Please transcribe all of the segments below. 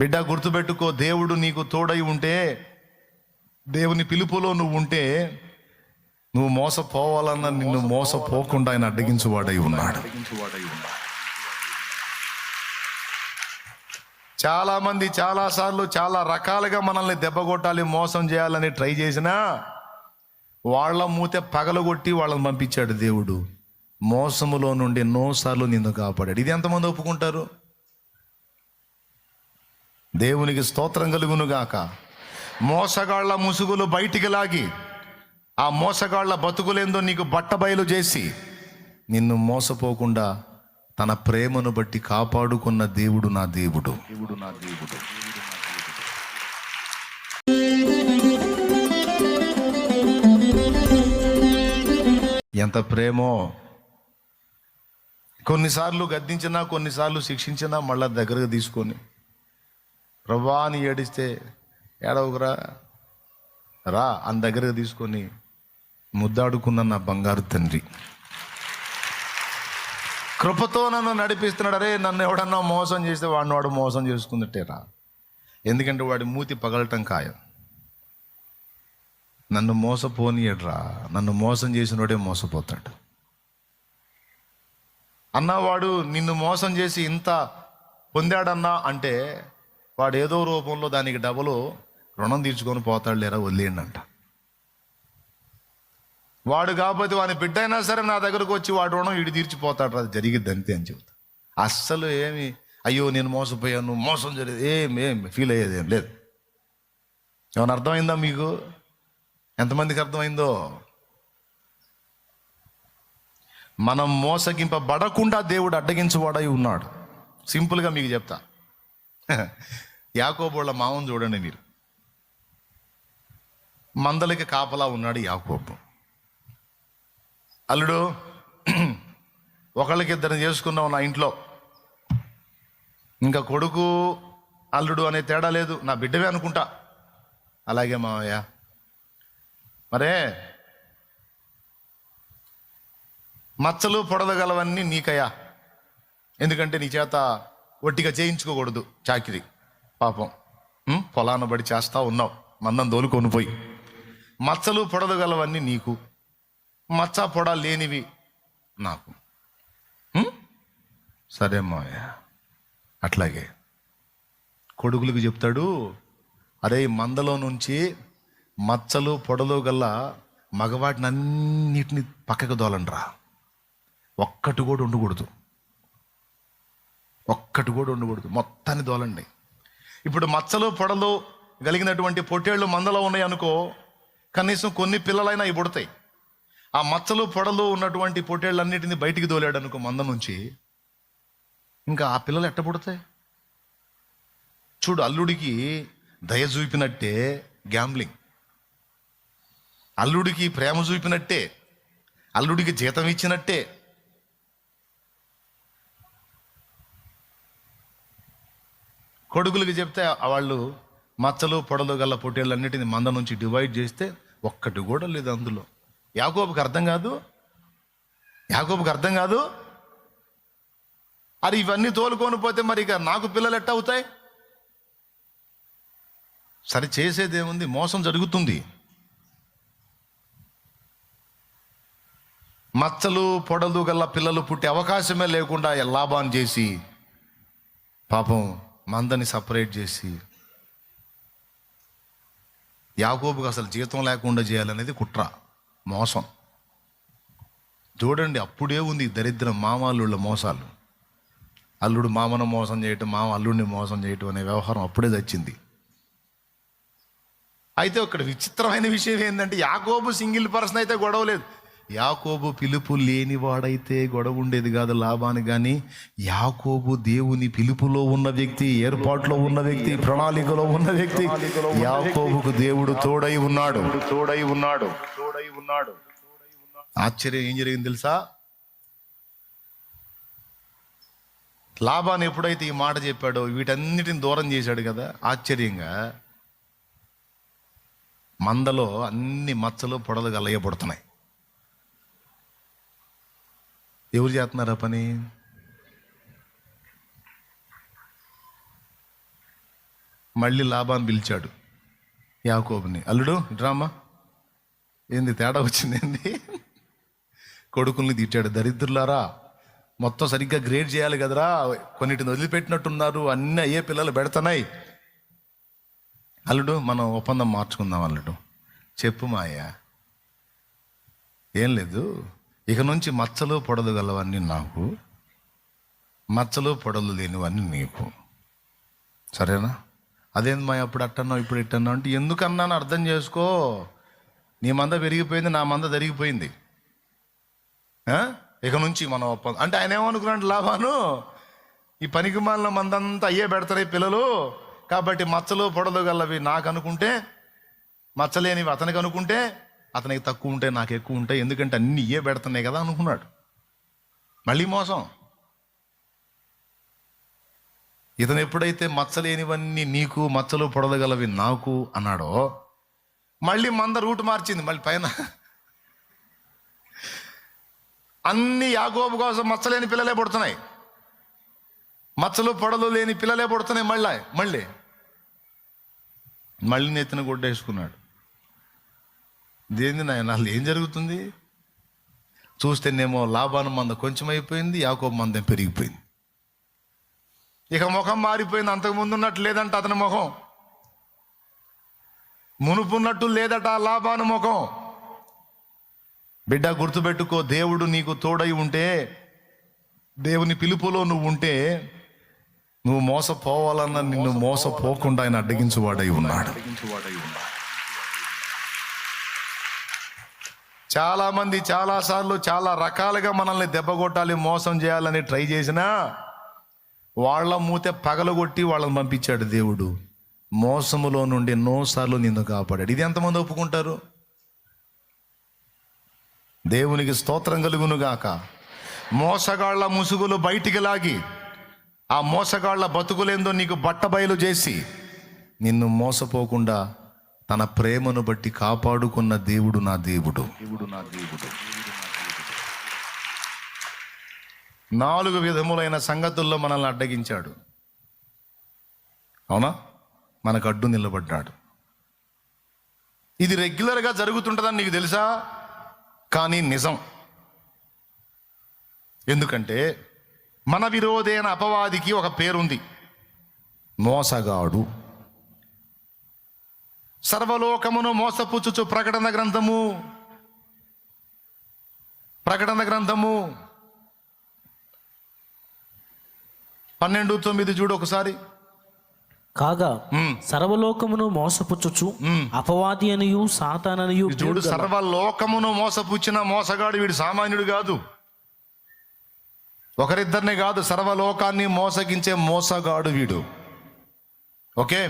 బిడ్డ గుర్తుపెట్టుకో, దేవుడు నీకు తోడై ఉంటే, దేవుని పిలుపులో నువ్వు ఉంటే, నువ్వు మోసపోవాలన్నా నిన్ను మోసపోకుండా ఆయన అడ్డగించువాడై ఉన్నాడు. చాలా మంది చాలాసార్లు చాలా రకాలుగా మనల్ని దెబ్బగొట్టాలి, మోసం చేయాలని ట్రై చేసినా వాళ్ళ మూతే పగలగొట్టి వాళ్ళని పంపించాడు దేవుడు. మోసములో నుండి ఎన్నోసార్లు నిన్ను కాపాడాడు. ఇది ఎంతమంది ఒప్పుకుంటారు? దేవునికి స్తోత్రం కలుగును గాక. మోసగాళ్ల ముసుగులు బయటికి లాగి, ఆ మోసగాళ్ల బతుకులేందో నీకు బట్టబయలు చేసి, నిన్ను మోసపోకుండా తన ప్రేమను బట్టి కాపాడుకున్న దేవుడు నా దేవుడు. ఎంత ప్రేమో! కొన్నిసార్లు గద్దించినా, కొన్నిసార్లు శిక్షించినా మళ్ళా దగ్గరకు తీసుకొని, ప్రభా అని ఏడిస్తే, ఏడవకురా రా అని దగ్గరకు తీసుకొని ముద్దాడుకున్న నా బంగారు తండ్రి, కృపతో నన్ను నడిపిస్తున్నాడు. అరే, నన్ను ఎవడన్నా మోసం చేస్తే వాడు మోసం చేసుకున్నట్టేరా. ఎందుకంటే వాడి మూతి పగలటం ఖాయం. నన్ను మోసపోనీయడ్రా, నన్ను మోసం చేసినోడే మోసపోతాడు. అన్నవాడు నిన్ను మోసం చేసి ఇంత పొందాడన్నా అంటే వాడు ఏదో రూపంలో దానికి డబులు రుణం తీర్చుకొని పోతాడు, లేరా వదిలేయండి అంట. వాడు కాకపోతే వాని బిడ్డ అయినా సరే నా దగ్గరకు వచ్చి వాడు రుణం ఇటు తీర్చిపోతాడు, అది జరిగిద్ది అంతే అని చెబుతా. అస్సలు ఏమి అయ్యో నేను మోసపోయాను, మోసం జరిగింది ఏం ఫీల్ అయ్యేది ఏం లేదు. ఏమైనా అర్థమైందా మీకు? ఎంతమందికి అర్థమైందో? మనం మోసగింపబడకుండా దేవుడు అడ్డగించువాడై ఉన్నాడు. సింపుల్గా మీకు చెప్తా. యాకోబోళ్ళ మామను చూడండి మీరు. మందలకి కాపలా ఉన్నాడు యాకోబు. అల్లుడు, ఒకళ్ళకి ఇద్దరు చేసుకున్నావు నా ఇంట్లో, ఇంకా కొడుకు అల్లుడు అనే తేడా లేదు, నా బిడ్డవే అనుకుంటా. అలాగే మావయ్య, మరే మచ్చలు పొడదగలవన్నీ నీకయ్యా, ఎందుకంటే నీ చేత ఒట్టిగా చేయించుకోకూడదు చాకిరి. పాపం పొలాన బడి చేస్తా ఉన్నావు, మందం దోలుకొని పోయి. మచ్చలు పొడదగలవన్నీ నీకు, మచ్చ పొడ లేనివి నాకు. సరే మావయ్య. అట్లాగే కొడుకులకు చెప్తాడు, అరే మందలో నుంచి మచ్చలు పొడలు గల్ల మగవాటిని అన్నిటిని పక్కకు దోలండ్రా, ఒక్కటి కూడా ఉండకూడదు, మొత్తాన్ని దోలండి. ఇప్పుడు మచ్చలు పొడలు కలిగినటువంటి పొట్టేళ్ళు మందలో ఉన్నాయి అనుకో, కనీసం కొన్ని పిల్లలైనా ఇవి పుడతాయి. ఆ మచ్చలు పొడలు ఉన్నటువంటి పొట్టేళ్ళన్నిటిని బయటికి దోలాడు అనుకో మంద నుంచి, ఇంకా ఆ పిల్లలు ఎట్ట పుడతాయి? చూడు, అల్లుడికి దయ చూపినట్టే గ్యాంబ్లింగ్, అల్లుడికి ప్రేమ చూపినట్టే, అల్లుడికి జీతం ఇచ్చినట్టే కొడుకులకి చెప్తే వాళ్ళు మచ్చలు పొడలు గల పొట్టేళ్ళన్నిటిని మంద నుంచి డివైడ్ చేస్తే ఒక్కటి కూడా లేదు అందులో. యాకోబుకి అర్థం కాదు. అది ఇవన్నీ తోలుకొని పోతే మరి ఇక నాకు పిల్లలు ఎట్ట అవుతాయి? సరే, చేసేదేముంది, మోసం జరుగుతుంది. మచ్చలు పొడలు గల పిల్లలు పుట్టే అవకాశమే లేకుండా లాభాన్ని చేసి పాపం మందని సపరేట్ చేసి, యాకోబుకి అసలు జీతం లేకుండా చేయాలనేది కుట్ర, మోసం. చూడండి, అప్పుడే ఉంది దరిద్రం, మామల్లుళ్ళ మోసాలు. అల్లుడు మామను మోసం చేయటం, మామ అల్లుడిని మోసం చేయటం అనే వ్యవహారం అప్పుడే వచ్చింది. అయితే ఇక్కడ విచిత్రమైన విషయం ఏంటంటే, యాకోబు సింగిల్ పర్సన్ అయితే గొడవ లేదు. యాకోబు పిలుపు లేనివాడైతే గొడవ ఉండేది కాదు లాభాన్ని. కానీ యాకోబు దేవుని పిలుపులో ఉన్న వ్యక్తి, ఏర్పాట్లో ఉన్న వ్యక్తి, ప్రణాళికలో ఉన్న వ్యక్తి. యాకోబుకు దేవుడు తోడై ఉన్నాడు. ఆశ్చర్యం ఏం జరిగింది తెలుసా? లాభాన్ని ఎప్పుడైతే ఈ మాట చెప్పాడో వీటన్నిటిని దూరం చేశాడు కదా, ఆశ్చర్యంగా మందలో అన్ని మచ్చలు పొడలు గలయబడుతున్నాయి. ఎవరు చేస్తున్నారా పని? మళ్ళీ లాబాను పిలిచాడు యాకోబుని. అల్లుడు డ్రామా ఏంది తేడా వచ్చింది ఏంది? కొడుకుల్ని తిట్టాడు. దరిద్రులారా, మొత్తం సరిగ్గా గ్రేడ్ చేయాలి కదరా, కొన్నిటిని వదిలిపెట్టినట్టున్నారు, అన్నీ అయ్యే పిల్లలు పెడుతున్నాయి. అల్లుడు మనం ఒప్పందం మార్చుకుందాం. అల్లుడు చెప్పు మాయ. ఏం లేదు, ఇక నుంచి మచ్చలు పొడలు గలవన్నీ నాకు, మచ్చలు పొడలు లేనివన్నీ నీకు, సరేనా? అదేంది మాయ అప్పుడు అట్టన్నావు ఇప్పుడు ఇట్టన్నావు అంటే, ఎందుకన్నాను అర్థం చేసుకో. నీ మంద పెరిగిపోయింది, నా మంద జరిగిపోయింది. ఇక నుంచి మనం ఒప్పందం అంటే ఆయన ఏమనుకున్నాడు లాభాను, ఈ పనికి మాలిన మందంతా అయ్యే పెడతాయి పిల్లలు, కాబట్టి మచ్చలు పొడలు గలవి నాకు అనుకుంటే, మచ్చలేనివి అతనికి అనుకుంటే, అతనికి తక్కువ ఉంటే నాకు ఎక్కువ ఉంటాయి, ఎందుకంటే అన్ని ఇయ్యే పెడుతున్నాయి కదా అనుకున్నాడు. మళ్ళీ మోసం. ఇతను ఎప్పుడైతే మచ్చలేనివన్నీ నీకు, మచ్చలు పొడలు గలవి నాకు అన్నాడో, మళ్ళీ మంద రూట్ మార్చింది. మళ్ళీ పైన అన్ని యాకోబు కోసం మచ్చలేని పిల్లలే పుడుతున్నాయి, మచ్చలు పొడలు లేని పిల్లలే పుడుతున్నాయి. మళ్ళీ నెత్తిన గుడ్డేసుకున్నాడు. దేంది నాయన అసలు ఏం జరుగుతుంది? చూస్తేనేమో లాబాను మంద కొంచెం అయిపోయింది, యాకోబు మందం పెరిగిపోయింది. ఇక ముఖం మారిపోయింది. అంతకుముందు ఉన్నట్టు లేదంట అతని ముఖం, మునుపున్నట్టు లేదట లాబాను ముఖం. బిడ్డ గుర్తుపెట్టుకో, దేవుడు నీకు తోడై ఉంటే, దేవుని పిలుపులో నువ్వు ఉంటే, నువ్వు మోసపోవాలన్నా నిన్ను మోసపోకుండా ఆయన అడ్డగించువాడై ఉన్నాడు. చాలా మంది చాలాసార్లు చాలా రకాలుగా మనల్ని దెబ్బగొట్టాలి, మోసం చేయాలని ట్రై చేసినా వాళ్ళ మూతే పగలగొట్టి వాళ్ళని పంపించాడు దేవుడు. మోసములో నుండి ఎన్నోసార్లు నిన్ను కాపాడాడు. ఇది ఎంతమంది ఒప్పుకుంటారు? దేవునికి స్తోత్రం కలుగును గాక. మోసగాళ్ల ముసుగులు బయటికి లాగి, ఆ మోసగాళ్ల బతుకులేందో నీకు బట్టబయలు చేసి, నిన్ను మోసపోకుండా తన ప్రేమను బట్టి కాపాడుకున్న దేవుడు నా దేవుడు. 4 విధములైన సంగతుల్లో మనల్ని అడ్డగించాడు. అవునా? మనకు అడ్డు నిలబడ్డాడు. ఇది రెగ్యులర్గా జరుగుతుంటుందని నీకు తెలుసా? కానీ నిజం. ఎందుకంటే మన విరోధైన అపవాదికి ఒక పేరుంది, మోసగాడు. సర్వలోకమును మోసపుచ్చుచు ప్రకటన గ్రంథము 12:9 చూడు ఒకసారి. కాగా సర్వలోకమును మోసపుచ్చుచు అపవాది అనియు సాతాననియు. చూడు, సర్వలోకమును మోసపుచ్చిన మోసగాడు వీడు సామాన్యుడు కాదు, ఒకరిద్దరిని కాదు, సర్వలోకాన్ని మోసగించే మోసగాడు వీడు. ఓకే,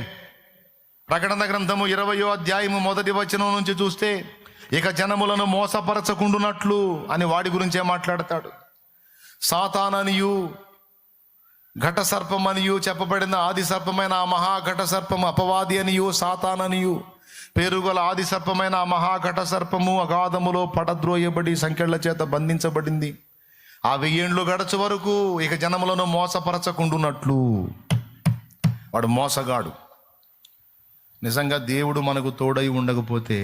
ప్రకటన గ్రంథము 20వ అధ్యాయము 1వ వచనం నుంచి చూస్తే, ఇక జనములను మోసపరచకుండునట్లు అని వాడి గురించే మాట్లాడతాడు. సాతాననియు ఘట సర్పం అనియు చెప్పబడిన ఆది సర్పమైన ఆ మహాఘట సర్పము అపవాది అనియు సాతాననియు పేరుగల ఆది సర్పమైన ఆ మహాఘట సర్పము అగాధములో పడద్రోయబడి సంకెళ్ల చేత బంధించబడింది. ఆ 1000 ఏండ్లు గడచు వరకు ఇక జనములను మోసపరచకుండునట్లు. వాడు మోసగాడు. నిజంగా దేవుడు మనకు తోడై ఉండకపోతే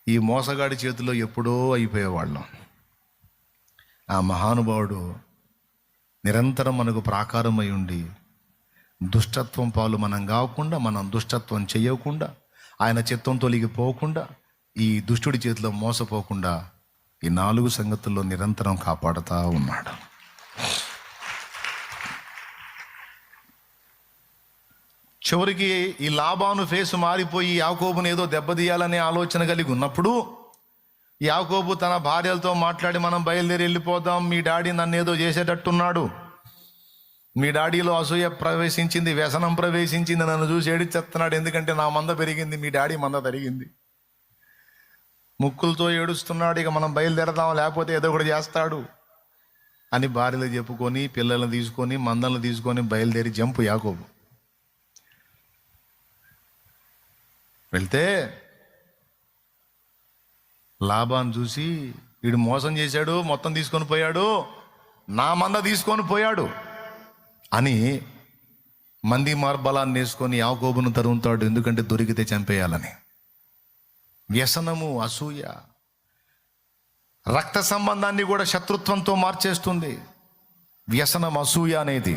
ఈ మోసగాడి చేతిలో ఎప్పుడో అయిపోయేవాళ్ళం. ఆ మహానుభావుడు నిరంతరం మనకు ప్రాకారమై ఉండి, దుష్టత్వం పాలు మనం కాకుండా, మనం దుష్టత్వం చేయకుండా, ఆయన చిత్తం తొలగిపోకుండా, ఈ దుష్టుడి చేతిలో మోసపోకుండా ఈ 4 సంగతుల్లో నిరంతరం కాపాడుతూ ఉన్నాడు. చివరికి ఈ లాబాను ఫేసు మారిపోయి యాకోబుని ఏదో దెబ్బతీయాలనే ఆలోచన కలిగి ఉన్నప్పుడు, యాకోబు తన భార్యలతో మాట్లాడి, మనం బయలుదేరి వెళ్ళిపోదాం, మీ డాడీ నన్ను ఏదో చేసేటట్టున్నాడు, మీ డాడీలో అసూయ ప్రవేశించింది, వ్యసనం ప్రవేశించింది, నన్ను చూసి ఏడిచేస్తున్నాడు, ఎందుకంటే నా మంద పెరిగింది, మీ డాడీ మంద తరిగింది, ముక్కులతో ఏడుస్తున్నాడు, ఇక మనం బయలుదేరదాం లేకపోతే ఏదో ఒకటి చేస్తాడు అని భార్యలు చెప్పుకొని, పిల్లల్ని తీసుకొని, మందలను తీసుకొని బయలుదేరి జంపు యాకోబు వెళ్తే, లాబాను చూసి, వీడు మోసం చేశాడు, మొత్తం తీసుకొని పోయాడు, నా మంద తీసుకొని పోయాడు అని మంది మార్బలాన్ని వేసుకొని యాకోబును తరుముతాడు, ఎందుకంటే దొరికితే చంపేయాలని. వ్యసనము, అసూయ రక్త సంబంధాన్ని కూడా శత్రుత్వంతో మార్చేస్తుంది. వ్యసనం, అసూయ అనేది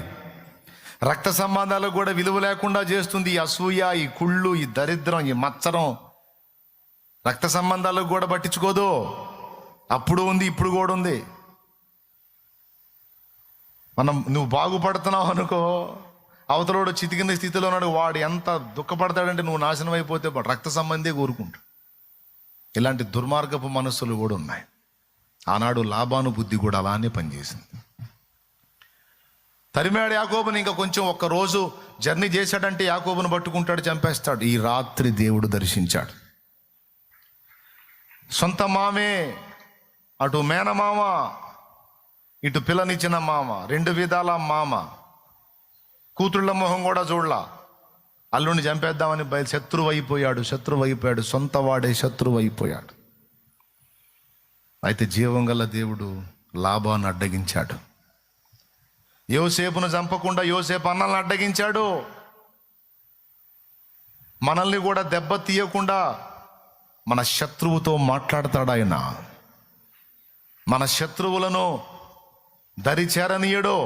రక్త సంబంధాలకు కూడా విలువ లేకుండా చేస్తుంది. ఈ అసూయ, ఈ కుళ్ళు, ఈ దరిద్రం, ఈ మత్సరం రక్త సంబంధాలకు కూడా పట్టించుకోదు. అప్పుడు ఉంది, ఇప్పుడు కూడా ఉంది. నువ్వు బాగుపడుతున్నావు అనుకో, అవతలోడు చితికిన స్థితిలో ఉన్నాడు, వాడు ఎంత దుఃఖపడతాడంటే నువ్వు నాశనం అయిపోతే రక్త సంబంధే కోరుకుంటాడు. ఇలాంటి దుర్మార్గపు మనస్సులు కూడా ఉన్నాయి. ఆనాడు లాబాను బుద్ధి కూడా అలానే పనిచేసింది. తరిమాడు యాకోబుని. ఇంకా కొంచెం ఒక్కరోజు జర్నీ చేశాడంటే యాకోబును పట్టుకుంటాడు, చంపేస్తాడు. ఈ రాత్రి దేవుడు దర్శించాడు. సొంత మామే, అటు మేనమామ, ఇటు పిల్లనిచ్చిన మామ, రెండు విధాల మామ, కూతుళ్ళ మొహం కూడా చూడలా. అల్లుడిని చంపేద్దామని శత్రువు అయిపోయాడు. సొంత వాడే శత్రువు అయిపోయాడు. అయితే జీవం గల దేవుడు లాబాను అడ్డగించాడు. యోసేపును చంపకుండా యోసేపు అన్నల్ని అడ్డగించాడు. మనల్ని కూడా దెబ్బ తీయకుండా మన శత్రువుతో మాట్లాడతాడు ఆయన. మన శత్రువులను దరి చేరనీయడు.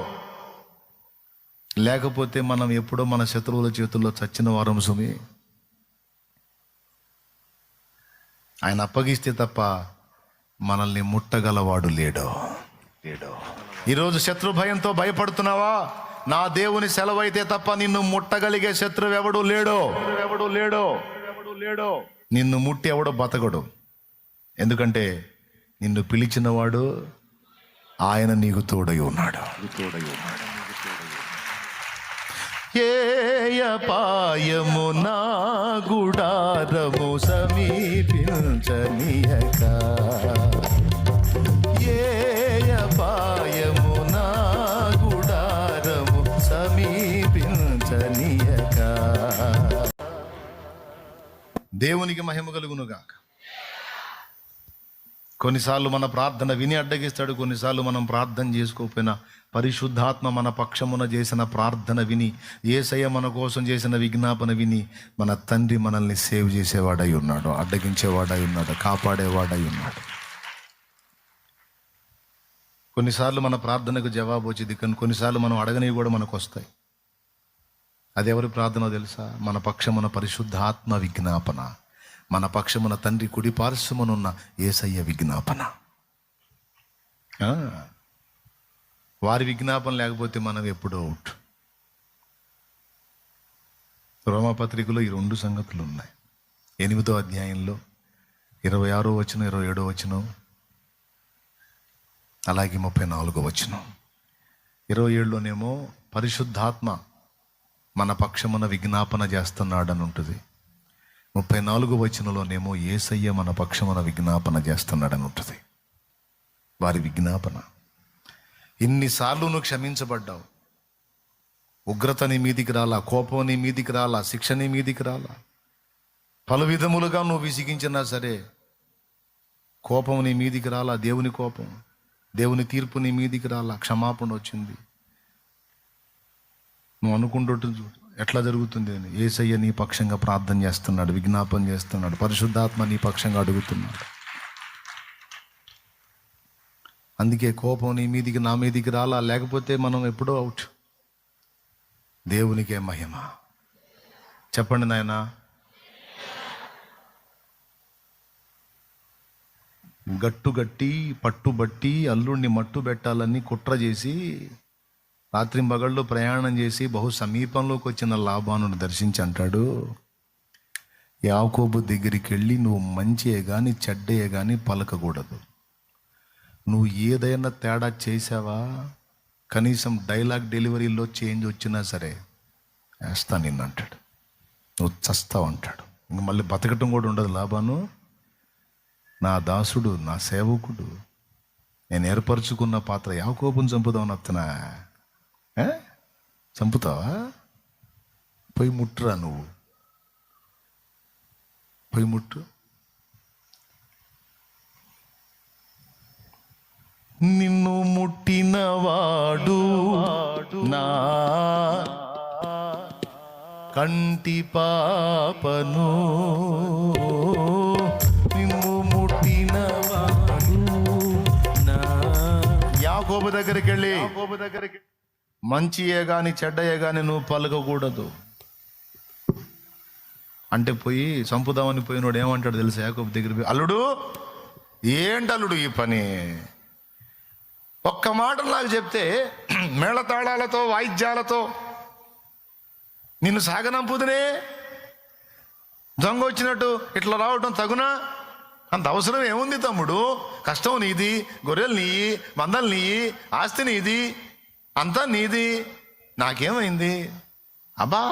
లేకపోతే మనం ఎప్పుడో మన శత్రువుల చేతుల్లో చచ్చిన వారం సుమి. ఆయన అప్పగిస్తే తప్ప మనల్ని ముట్టగలవాడు లేడు. ఈరోజు శత్రు భయంతో భయపడుతున్నావా? నా దేవుని సెలవైతే తప్ప నిన్ను ముట్టగలిగే శత్రువు ఎవడు లేడో. నిన్ను ముట్టి ఎవడో బతకడు. ఎందుకంటే నిన్ను పిలిచినవాడు ఆయన నీకు తోడై ఉన్నాడు. ఏ అపాయము నా గుడారము సమీపించనీయక, ఏ అపాయము నా గుడారము సమీపించనీయక. దేవునికి మహిమ కలుగునుగాక. కొన్నిసార్లు మన ప్రార్థన విని అడ్డగిస్తాడు. కొన్నిసార్లు మనం ప్రార్థన చేసుకోకపోయినా పరిశుద్ధాత్మ మన పక్షమున చేసిన ప్రార్థన విని, యేసయ్య మన కోసం చేసిన విజ్ఞాపన విని, మన తండ్రి మనల్ని సేవ్ చేసేవాడై ఉన్నాడు, అడ్డగించేవాడై ఉన్నాడు, కాపాడేవాడై ఉన్నాడు. కొన్నిసార్లు మన ప్రార్థనకు జవాబు వచ్చింది, కానీ కొన్నిసార్లు మనం అడగనివి కూడా మనకు వస్తాయి. అది ఎవరి ప్రార్థన తెలుసా? మన పక్షమున పరిశుద్ధాత్మ విజ్ఞాపన, మన పక్షమున తండ్రి కుడి పార్శ్వమునున్న యేసయ్య విజ్ఞాపన. వారి విజ్ఞాపన లేకపోతే మనం ఎప్పుడో అవుట్. రోమాపత్రికలో ఈ 2 సంగతులు ఉన్నాయి. 8వ అధ్యాయంలో 26వ వచనం, 27వ వచనం, అలాగే 34వ వచనం. 27లోనేమో పరిశుద్ధాత్మ మన పక్షమున విజ్ఞాపన చేస్తున్నాడని ఉంటుంది. 34వ వచనంలోనేమో యేసయ్య మన పక్షమున విజ్ఞాపన చేస్తున్నాడని ఉంటుంది. వారి విజ్ఞాపన. ఇన్నిసార్లు నువ్వు క్షమించబడ్డావు. ఉగ్రత నీ మీదికి రాలా, కోపం నీ మీదికి రాలా, శిక్ష నీ మీదికి రాలా. పలు విధములుగా నువ్వు విసిగించినా సరే కోపం నీ మీదికి రాలా. దేవుని కోపం, దేవుని తీర్పు నీ మీదికి రాలా. క్షమాపణ వచ్చింది. నువ్వు అనుకుంటుంటు ఎట్లా జరుగుతుంది అని. యేసయ్య నీ పక్షంగా ప్రార్థన చేస్తున్నాడు, విజ్ఞాపన చేస్తున్నాడు. పరిశుద్ధాత్మ నీ పక్షంగా అడుగుతున్నాడు. అందుకే కోపం నీ మీదికి, నా మీదికి రాలా. లేకపోతే మనం ఎప్పుడో అవుట్. దేవునికే మహిమ. చెప్పండి నాయనా. గట్టుగట్టి పట్టుబట్టి అల్లుడిని మట్టు పెట్టాలని కుట్ర చేసి రాత్రింబగళ్ళు ప్రయాణం చేసి బహు సమీపంలోకి వచ్చిన లాబానును దర్శించి అంటాడు, యాకోబు దగ్గరికి వెళ్ళి నువ్వు మంచియే కానీ చెడ్డయే కానీ పలకకూడదు. నువ్వు ఏదైనా తేడా చేసావా, కనీసం డైలాగ్ డెలివరీలో చేంజ్ వచ్చినా సరే వేస్తా నిన్ను అంటాడు. నువ్వు చస్తావు అంటాడు. ఇంక మళ్ళీ బతకటం కూడా ఉండదు. లాబాను నా దాసుడు, నా సేవకుడు, నేను ఏర్పరచుకున్న పాత్ర, యాకోబుని చంపుదామని వస్తున్నా. చంపుతావా? పోయి ముట్టురా, నువ్వు పోయి ముట్టు. నిన్ను ముట్టినవాడు నా కంటి పాపను నిన్ను ముట్టినవాడు. యాకోబు దగ్గరికి వెళ్ళి మంచియే గాని చెడ్డయే గాని నువ్వు పలకకూడదు అంటే పోయి చంపుదామని పోయినోడు ఏమంటాడు తెలుసా? యాకోబు దగ్గర పోయి, అల్లుడు ఏంటి అల్లుడు ఈ పని, ఒక్క మాట నాకు చెప్తే మేళతాళాలతో వాయిద్యాలతో నిన్ను సాగనంపుదునే, దొంగ వచ్చినట్టు ఇట్లా రావటం తగునా? అంత అవసరం ఏముంది తమ్ముడు? కష్టం నీది, గొర్రెలు నీయి, మందలు నీయి, ఆస్తి నీది, అంతా నీది, నాకేమైంది? అబ్బా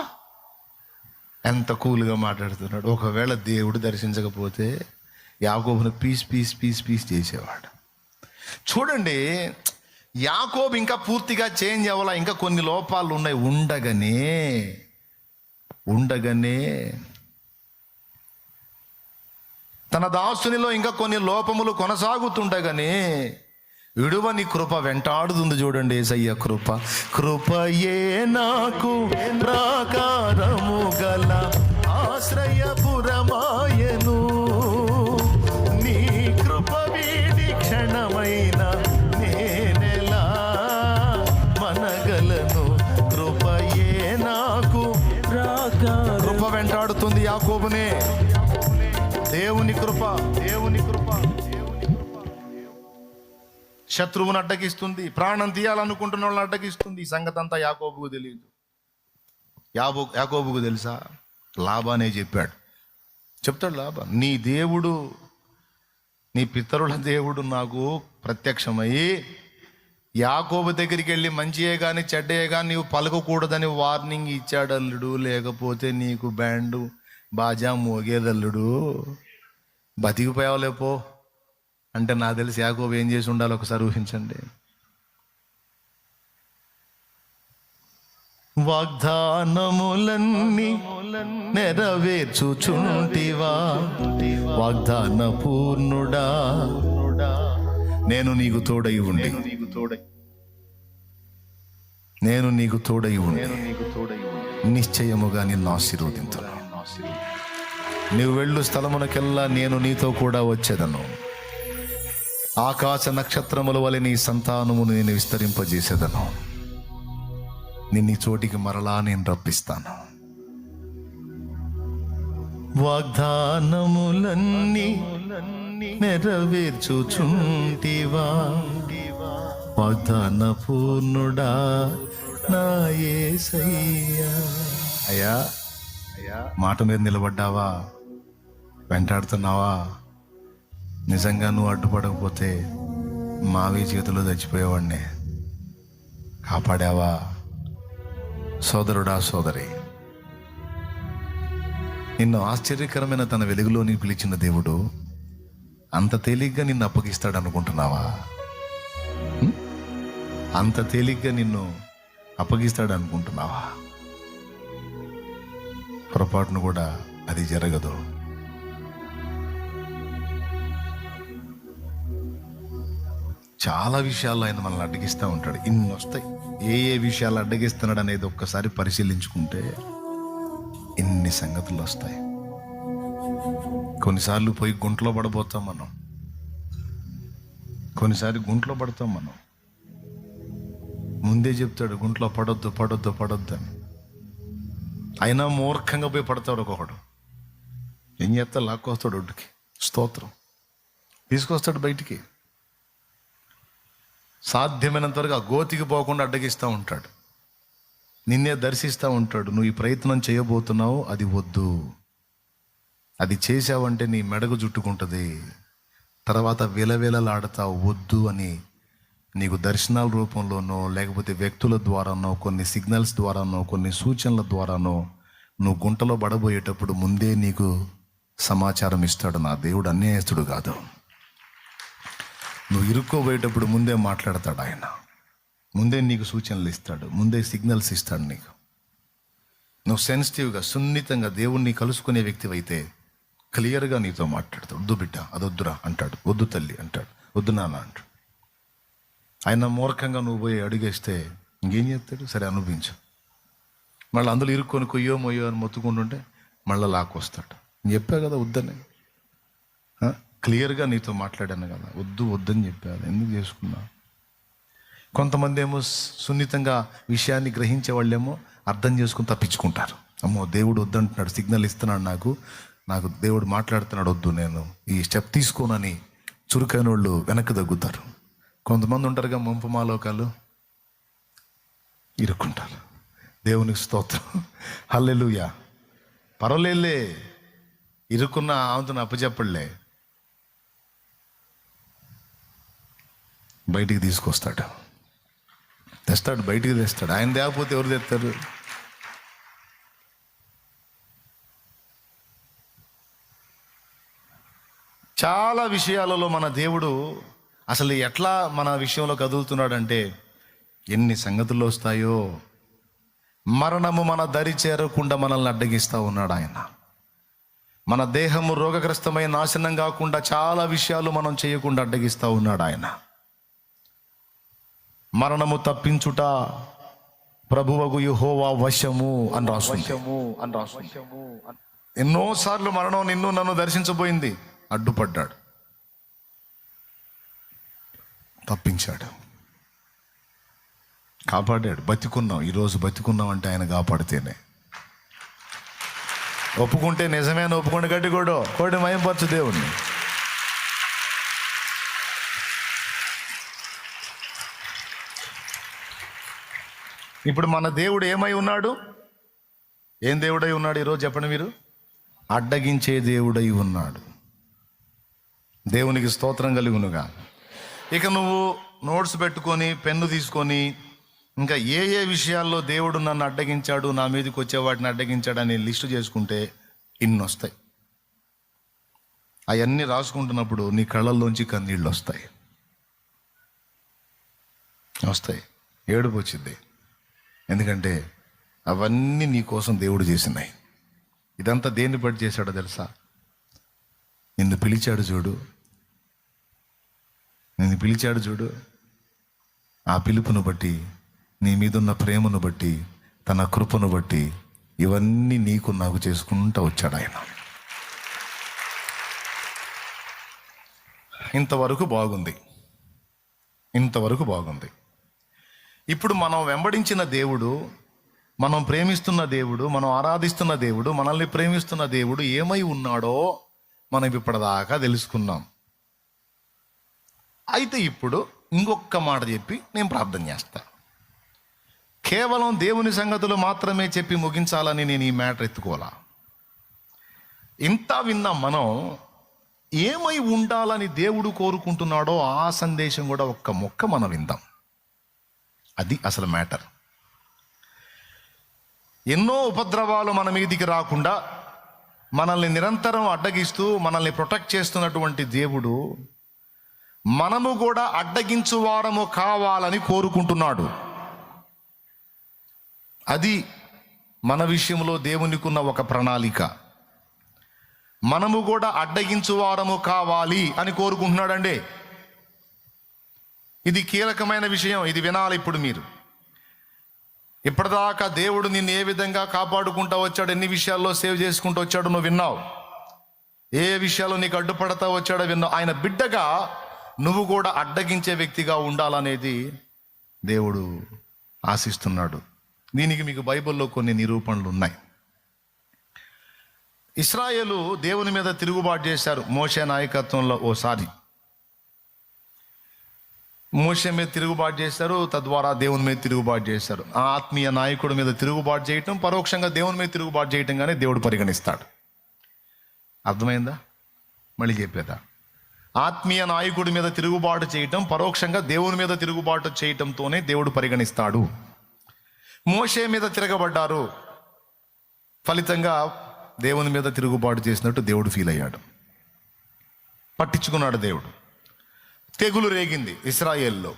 ఎంత కూల్గా మాట్లాడుతున్నాడు. ఒకవేళ దేవుడు దర్శించకపోతే యాకోబును పీస్ పీస్ పీస్ పీస్ చేసేవాడు. చూడండి, యాకోబు ఇంకా పూర్తిగా చేంజ్ అవ్వాల, ఇంకా కొన్ని లోపాలు ఉన్నాయి. ఉండగానే తన దాసునిలో ఇంకా కొన్ని లోపములు కొనసాగుతుండగానే విడువని కృప వెంటాడుతుంది. చూడండి, యేసయ్య కృపయే నాకు ప్రాకారము గల ఆశ్రయపురమాయను, నీ కృప వీడి క్షణమైన నేనెలా మనగలను. కృపయే నాకు కృప వెంటాడుతుంది యాకోబునే. దేవుని కృప శత్రువును అడ్డగిస్తుంది, ప్రాణం తీయాలనుకుంటున్న వాళ్ళని అడ్డగిస్తుంది. ఈ సంగతి అంతా యాకోబుకు తెలియదు. యాకోబుకు తెలుసా? లాబానే చెప్తాడు లాబా, నీ దేవుడు, నీ పితరుల దేవుడు నాకు ప్రత్యక్షమై యాకోబు దగ్గరికి వెళ్ళి మంచియే కానీ చెడ్డయే కానీ నీవు పలకకూడదని వార్నింగ్ ఇచ్చాడు అల్లుడు, లేకపోతే నీకు బ్యాండు బాజా మోగేదల్లుడు, బతికిపోయావులేపో అంటే నాకు తెలిసి యాకోబు ఏం చేసి ఉండాలి ఒకసారి ఊహించండి. వాగ్దానములన్నీ నెరవేర్చుచుంటివా వాగ్దాన పూర్ణుడా, నేను నీకు తోడై ఉండి నిశ్చయముగా నిన్ను ఆశీర్వదింతును. నీవు వెళ్ళు స్థలమునకెల్లా నేను నీతో కూడా వచ్చేదను. ఆకాశ నక్షత్రముల వలె నీ సంతానమును నేను విస్తరింపజేసేదను. నిన్ను చోటికి మరలా నేను రప్పిస్తాను. వాగ్దానములన్నీ నెరవేర్చుచుంటివా వాగ్దాన పూర్ణుడా నా యేసయ్యా. అయ్యా మాట మీద నిలబడ్డావా? వెంటాడుతున్నావా? నిజంగా నువ్వు అడ్డుపడకపోతే మావి చేతిలో చచ్చిపోయేవాడినే. కాపాడావా? సోదరుడా, సోదరి, నిన్ను ఆశ్చర్యకరమైన తన వెలుగులోని పిలిచిన దేవుడు అంత తేలిగ్గా నిన్ను అప్పగిస్తాడు అనుకుంటున్నావా? అంత తేలిగ్గా నిన్ను అప్పగిస్తాడు అనుకుంటున్నావా? పొరపాటును కూడా అది జరగదు. చాలా విషయాల్లో ఆయన మనల్ని అడ్డగిస్తూ ఉంటాడు. ఇన్ని వస్తాయి. ఏ విషయాలు అడ్డగిస్తున్నాడు అనేది ఒక్కసారి పరిశీలించుకుంటే ఇన్ని సంగతులు వస్తాయి. కొన్నిసార్లు పోయి గుంటలో పడబోతాం మనం, కొన్నిసారి గుంటలో పడతాం మనం. ముందే చెప్తాడు గుంటలో పడొద్దు పడొద్దు పడొద్దు అని. అయినా మూర్ఖంగా పోయి పడతాడు ఒక్కొక్కడు. ఏం చేస్తా? లాక్కొస్తాడు ఒడ్డుకి, స్తోత్రం తీసుకొస్తాడు బయటికి. సాధ్యమైనంత వరకు ఆ గోతికి పోకుండా అడ్డగిస్తూ ఉంటాడు. నిన్నే దర్శిస్తూ ఉంటాడు. నువ్వు ఈ ప్రయత్నం చేయబోతున్నావు, అది వద్దు. అది చేసావంటే నీ మెడకు చుట్టుకుంటుంది, తర్వాత విలవిలలాడతావు. వద్దు అని నీకు దర్శనాల రూపంలోనో లేకపోతే వ్యక్తుల ద్వారానో కొన్ని సిగ్నల్స్ ద్వారానో కొన్ని సూచనల ద్వారానో నువ్వు గుంటలో పడబోయేటప్పుడు ముందే నీకు సమాచారం ఇస్తాడు. నా దేవుడు అన్యాయస్తుడు కాదు. నువ్వు ఇరుక్కోబోయేటప్పుడు ముందే మాట్లాడతాడు ఆయన. ముందే నీకు సూచనలు ఇస్తాడు, ముందే సిగ్నల్స్ ఇస్తాడు నీకు. నువ్వు సెన్సిటివ్గా సున్నితంగా దేవుణ్ణి కలుసుకునే వ్యక్తివైతే క్లియర్గా నీతో మాట్లాడతాడు. వద్దు బిడ్డ, అది వద్దురా అంటాడు. వద్దు తల్లి అంటాడు. వద్దు నాన్న అంటాడు. ఆయన మూర్ఖంగా నువ్వు పోయి అడిగేస్తే ఇంకేం చేస్తాడు? సరే అనుభవించు. మళ్ళీ అందులో ఇరుక్కొని కొయ్యో మొయ్యో అని మొత్తుకుంటుంటే మళ్ళీ లాక్కొస్తాడు. నేను చెప్పా కదా వద్దని, క్లియర్గా నీతో మాట్లాడాను కదా, వద్దని చెప్పాను, ఎందుకు చేసుకున్నా. కొంతమంది ఏమో సున్నితంగా విషయాన్ని గ్రహించే వాళ్ళేమో అర్థం చేసుకుని తప్పించుకుంటారు. అమ్మో దేవుడు వద్దంటున్నాడు, సిగ్నల్ ఇస్తున్నాడు, నాకు దేవుడు మాట్లాడుతున్నాడు, వద్దు నేను ఈ స్టెప్ తీసుకోనని చురుకైన వాళ్ళు వెనక్కి తగ్గుతారు. కొంతమంది ఉంటారుగా మంపమాలోకాలు, ఇరుక్కుంటారు. దేవునికి స్తోత్రం, హల్లెలూయా. పర్వాలేదులే, ఇరుక్కున్న ఆమెతో అప్పచెప్పడులే, బయటికి తెస్తాడు, బయటికి తెస్తాడు. ఆయన లేకపోతే ఎవరు తెస్తారు? చాలా విషయాలలో మన దేవుడు అసలు ఎట్లా మన విషయంలో కదులుతున్నాడంటే, ఎన్ని సంగతులు వస్తాయో, మరణము మన దరి చేరకుండా మనల్ని అడ్డగిస్తూ ఉన్నాడు ఆయన. మన దేహము రోగగ్రస్తమై నాశనం కాకుండా చాలా విషయాలు మనం చేయకుండా అడ్డగిస్తూ ఉన్నాడు ఆయన. మరణము తప్పించుట ప్రభువగు యెహోవా వశము అని రాస్తుంది. ఎన్నోసార్లు మరణం నిన్ను నన్ను దర్శించబోయింది, అడ్డుపడ్డాడు, తప్పించాడు, కాపాడాడు. బతికున్నాం, ఈరోజు బతికున్నాం అంటే ఆయన కాపాడితేనే. ఒప్పుకుంటే నిజమే అని ఒప్పుకుంటే గట్టి కోడి మయంపరచు దేవుణ్ణి. ఇప్పుడు మన దేవుడు ఏమై ఉన్నాడు? ఏం దేవుడై ఉన్నాడు ఈరోజు చెప్పండి మీరు? అడ్డగించే దేవుడై ఉన్నాడు. దేవునికి స్తోత్రం కలుగునుగా. ఇక నువ్వు నోట్స్ పెట్టుకొని పెన్ను తీసుకొని ఇంకా ఏ విషయాల్లో దేవుడు నన్ను అడ్డగించాడు, నా మీదకి వచ్చే వాటిని అడ్డగించాడు అని లిస్టు చేసుకుంటే ఇన్ని వస్తాయి. అవన్నీ రాసుకుంటున్నప్పుడు నీ కళ్ళల్లోంచి కన్నీళ్ళు వస్తాయి, ఏడుపు వచ్చింది. ఎందుకంటే అవన్నీ నీ కోసం దేవుడు చేసినాయి. ఇదంతా దేన్ని బట్టి చేశాడో తెలుసా? నిన్ను పిలిచాడు చూడు, ఆ పిలుపును బట్టి, నీ మీదున్న ప్రేమను బట్టి, తన కృపను బట్టి ఇవన్నీ నీకు నాకు చేసుకుంటూ వచ్చాడు ఆయన. ఇంతవరకు బాగుంది. ఇప్పుడు మనం వెంబడించిన దేవుడు, మనం ప్రేమిస్తున్న దేవుడు, మనం ఆరాధిస్తున్న దేవుడు, మనల్ని ప్రేమిస్తున్న దేవుడు ఏమై ఉన్నాడో మనం ఇప్పటిదాకా తెలుసుకున్నాం. అయితే ఇప్పుడు ఇంకొక మాట చెప్పి నేను ప్రార్థన చేస్తా. కేవలం దేవుని సంగతులు మాత్రమే చెప్పి ముగించాలని నేను ఈ మ్యాటర్ ఎత్తుకోవాలా. ఇంత విన్నాం మనం. ఏమై ఉండాలని దేవుడు కోరుకుంటున్నాడో ఆ సందేశం కూడా ఒక్క మొక్క మనం విందాం. అది అసలు మ్యాటర్. ఎన్నో ఉపద్రవాలు మన మీదికి రాకుండా మనల్ని నిరంతరం అడ్డగిస్తూ మనల్ని ప్రొటెక్ట్ చేస్తున్నటువంటి దేవుడు మనము కూడా అడ్డగించువారము కావాలని కోరుకుంటున్నాడు. అది మన విషయంలో దేవునికున్న ఒక ప్రణాళిక. మనము కూడా అడ్డగించువారము కావాలి అని కోరుకుంటున్నాడండి. ఇది కీలకమైన విషయం, ఇది వినాలి ఇప్పుడు మీరు. ఇప్పటిదాకా దేవుడు నిన్ను ఏ విధంగా కాపాడుకుంటూ వచ్చాడు, ఎన్ని విషయాల్లో సేవ్ చేసుకుంటూ వచ్చాడు నువ్వు విన్నావు. ఏ విషయాల్లో నీకు అడ్డుపడతా వచ్చాడో విన్నావు. ఆయన బిడ్డగా నువ్వు కూడా అడ్డగించే వ్యక్తిగా ఉండాలనేది దేవుడు ఆశిస్తున్నాడు. దీనికి మీకు బైబిల్లో కొన్ని నిరూపణలు ఉన్నాయి. ఇశ్రాయేలు దేవుని మీద తిరుగుబాటు చేశారు మోషే నాయకత్వంలో. ఓసారి మోషే మీద తిరుగుబాటు చేశారు, తద్వారా దేవుని మీద తిరుగుబాటు చేశారు. ఆ ఆత్మీయ నాయకుడి మీద తిరుగుబాటు చేయటం పరోక్షంగా దేవుని మీద తిరుగుబాటు చేయటంగానే దేవుడు పరిగణిస్తాడు. అర్థమైందా? మళ్ళీ చెప్పేదా? ఆత్మీయ నాయకుడి మీద తిరుగుబాటు చేయటం పరోక్షంగా దేవుని మీద తిరుగుబాటు చేయటంతోనే దేవుడు పరిగణిస్తాడు. మోషే మీద తిరగబడ్డారు, ఫలితంగా దేవుని మీద తిరుగుబాటు చేసినట్టు దేవుడు ఫీల్ అయ్యాడు, పట్టించుకున్నాడు దేవుడు. తెగులు రేగింది ఇశ్రాయేల్లో,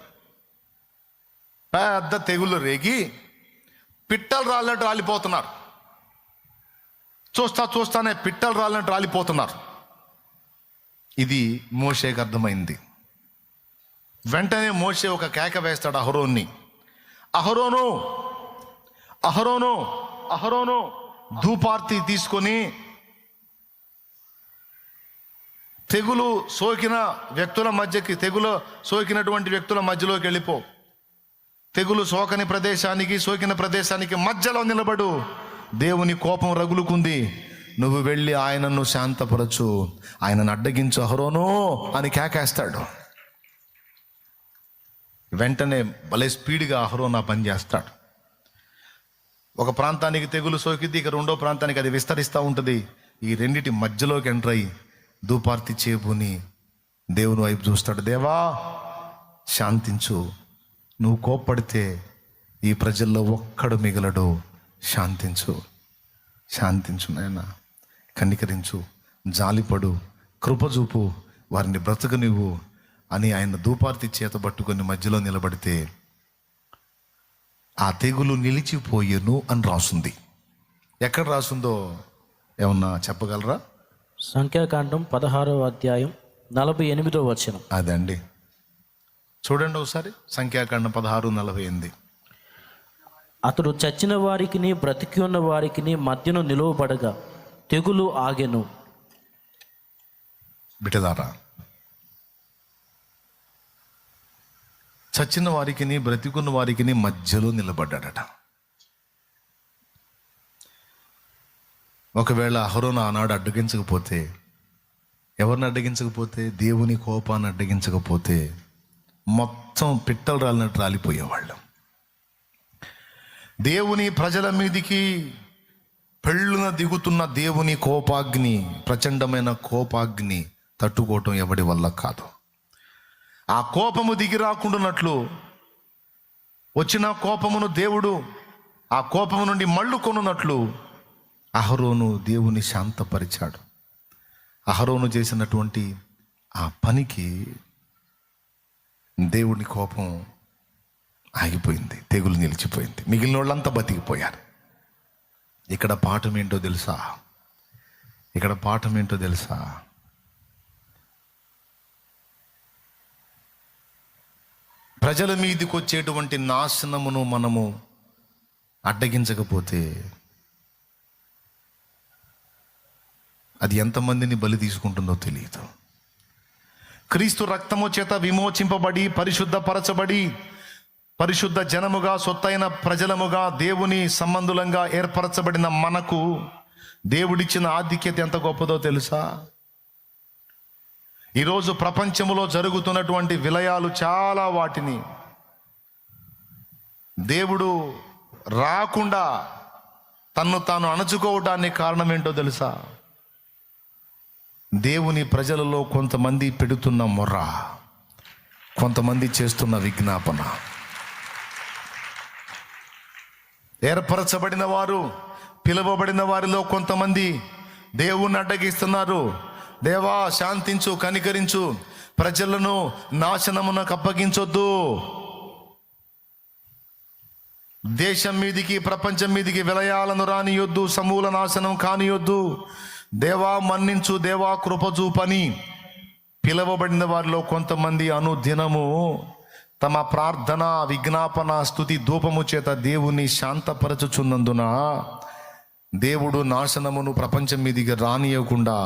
పెద్ద తెగులు రేగి పిట్టలు రాలినట్టు రాలిపోతున్నారు. చూస్తానే పిట్టలు రాలినట్టు రాలిపోతున్నారు. ఇది మోషేకి అర్థమైంది. వెంటనే మోషే ఒక కేక వేస్తాడు అహరోన్ని. అహరోను అహరోను ధూపార్తి తీసుకొని తెగులు సోకిన వ్యక్తుల మధ్యకి, తెగులు సోకినటువంటి వ్యక్తుల మధ్యలోకి వెళ్ళిపో. తెగులు సోకని ప్రదేశానికి, సోకిన ప్రదేశానికి మధ్యలో నిలబడు. దేవుని కోపం రగులుకుంది, నువ్వు వెళ్ళి ఆయనను శాంతపరచు, ఆయనను అడ్డగించు అహరోను అని కేకేస్తాడు. వెంటనే భలే స్పీడ్గా అహరోను ఆ పని చేస్తాడు. ఒక ప్రాంతానికి తెగులు సోకిద్ది, ఇక రెండో ప్రాంతానికి అది విస్తరిస్తూ ఉంటుంది. ఈ రెండిటి మధ్యలోకి ఎంటర్ అయ్యి ధూపార్తి చేపుని దేవుని వైపు చూస్తాడు. దేవా శాంతించు, నువ్వు కోప్పడితే ఈ ప్రజల్లో ఒక్కడు మిగలడు, శాంతించు, శాంతించు నాయనా, కనికరించు, జాలిపడు, కృపచూపు, వారిని బ్రతకనివ్వు అని ఆయన ధూపార్తి చేత పట్టుకొని మధ్యలో నిలబడితే ఆ తెగులు నిలిచిపోయేను అని రాసుంది. ఎక్కడ రాసుందో ఏమన్నా చెప్పగలరా? సంఖ్యాకాండం 16వ అధ్యాయం 48వ వచనం. అదండి, చూడండి ఒకసారి. సంఖ్యాకాండం 16:48. అతడు చచ్చిన వారికిని బ్రతికి ఉన్న వారికిని మధ్యను నిలువబడగా తెగులు ఆగెను. బిడ్డలారా, చచ్చిన వారికిని బ్రతికున్న వారికిని మధ్యలో నిలబడ్డాడట. ఒకవేళ అహరోను ఆనాడు అడ్డగించకపోతే, ఎవరిని అడ్డగించకపోతే, దేవుని కోపాన్ని అడ్డగించకపోతే మొత్తం పిట్టలు రాలినట్టు రాలిపోయేవాళ్ళం. దేవుని ప్రజల మీదికి పెళ్ళున దిగుతున్న దేవుని కోపాగ్ని, ప్రచండమైన కోపాగ్ని తట్టుకోవటం ఎవడి వల్ల కాదు. ఆ కోపము దిగి రాకుండానట్లు వచ్చిన కోపమును దేవుడు ఆ కోపము నుండి మళ్ళుకొనున్నట్లు అహరోను దేవుని శాంతపరిచాడు. అహరోను చేసినటువంటి ఆ పనికి దేవుని కోపం ఆగిపోయింది, తెగులు నిలిచిపోయింది, మిగిలిన వాళ్ళంతా బతికిపోయారు. ఇక్కడ పాఠం ఏంటో తెలుసా? ఇక్కడ పాఠం ఏంటో తెలుసా? ప్రజల మీదకి వచ్చేటువంటి నాశనమును మనము అడ్డగించకపోతే అది ఎంతమందిని బలి తీసుకుంటుందో తెలియదు. క్రీస్తు రక్తము చేత విమోచింపబడి పరిశుద్ధపరచబడి పరిశుద్ధ జనముగా, సొత్తైన ప్రజలముగా, దేవుని సంబంధులంగా ఏర్పరచబడిన మనకు దేవుడిచ్చిన ఆధిక్యత ఎంత గొప్పదో తెలుసా? ఈరోజు ప్రపంచంలో జరుగుతున్నటువంటి విలయాలు చాలా, వాటిని దేవుడు రాకుండా తన్ను తాను అణచుకోవడానికి కారణం ఏంటో తెలుసా? దేవుని ప్రజలలో కొంతమంది పెడుతున్న మొర్ర, కొంతమంది చేస్తున్న విజ్ఞాపన. ఏర్పరచబడిన వారు, పిలువబడిన వారిలో కొంతమంది దేవుణ్ణి అడ్డగిస్తున్నారు. దేవా శాంతించు, కనికరించు, ప్రజలను నాశనమునకు అప్పగించొద్దు, దేశం మీదికి ప్రపంచం మీదికి విలయాలను రానియొద్దు, సమూల నాశనం కానియొద్దు, దేవా మన్నించు, దేవా కృపచూపని పిలువబడిన వారిలో కొంతమంది అనుదినము తమ ప్రార్థన, విజ్ఞాపన, స్తుతి, ధూపము చేత దేవుని శాంతపరచుచున్నందున దేవుడు నాశనమును ప్రపంచం మీదికి రానియకుండా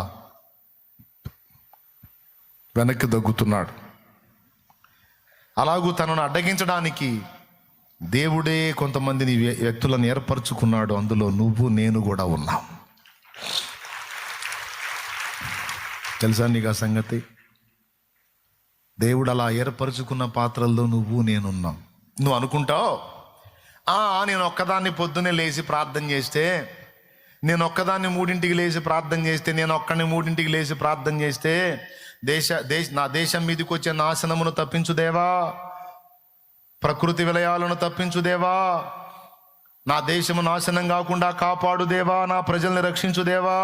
వెనక్కి దగ్గుతున్నాడు. అలాగూ తనను అడ్డగించడానికి దేవుడే కొంతమందిని వ్యక్తులను ఏర్పరచుకున్నాడు. అందులో నువ్వు నేను కూడా ఉన్నాం. తెలుసా నీకు ఆ సంగతి? దేవుడు అలా ఏర్పరచుకున్న పాత్రల్లో నువ్వు నేనున్నాం. నువ్వు అనుకుంటావు, నేను ఒక్కదాన్ని పొద్దున్నే లేచి ప్రార్థన చేస్తే, నేను ఒక్కదాన్ని 3ంటికి లేచి ప్రార్థన చేస్తే, నేను ఒక్కడిని 3ంటికి లేచి ప్రార్థన చేస్తే నా దేశం మీదకి వచ్చే నాశనమును తప్పించుదేవా, ప్రకృతి విలయాలను తప్పించుదేవా, నా దేశము నాశనం కాకుండా కాపాడుదేవా, నా ప్రజల్ని రక్షించుదేవా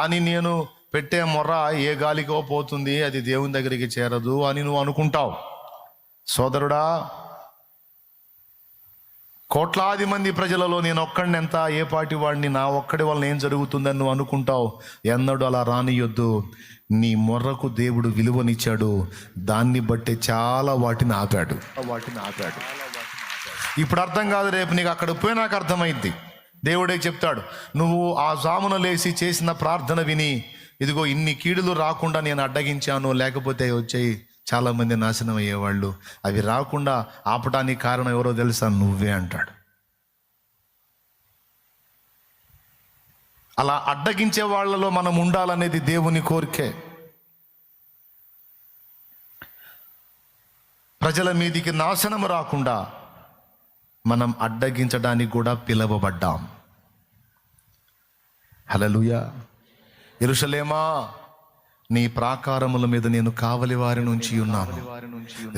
అని నేను పెట్టే మొర్ర ఏ గాలికో పోతుంది, అది దేవుని దగ్గరికి చేరదు అని నువ్వు అనుకుంటావు. సోదరుడా, కోట్లాది మంది ప్రజలలో నేను ఒక్కడిని ఎంత, ఏ పాటి వాడిని, నా ఒక్కడి వల్ల ఏం జరుగుతుందని నువ్వు అనుకుంటావు. ఎన్నడూ అలా రానియొద్దు. నీ మొర్రకు దేవుడు విలువనిచ్చాడు, దాన్ని బట్టి చాలా వాటిని ఆపాడు. ఇప్పుడు అర్థం కాదు, రేపు నీకు అక్కడ పోయి నాకు అర్థమైద్ది. దేవుడే చెప్తాడు, నువ్వు ఆ జామున లేచి చేసిన ప్రార్థన విని ఇదిగో ఇన్ని కీడులు రాకుండా నేను అడ్డగించాను, లేకపోతే వచ్చాయి చాలామంది నాశనం అయ్యేవాళ్ళు. అవి రాకుండా ఆపడానికి కారణం ఎవరో తెలుసా? నువ్వే అంటాడు. అలా అడ్డగించే వాళ్ళలో మనం ఉండాలనేది దేవుని కోరికే. ప్రజల మీదికి నాశనం రాకుండా మనం అడ్డగించడానికి కూడా పిలవబడ్డాం. హల్లెలూయా. యెరూషలేమా, నీ ప్రాకారముల మీద నేను కావలి వారి నుంచి ఉన్నాను,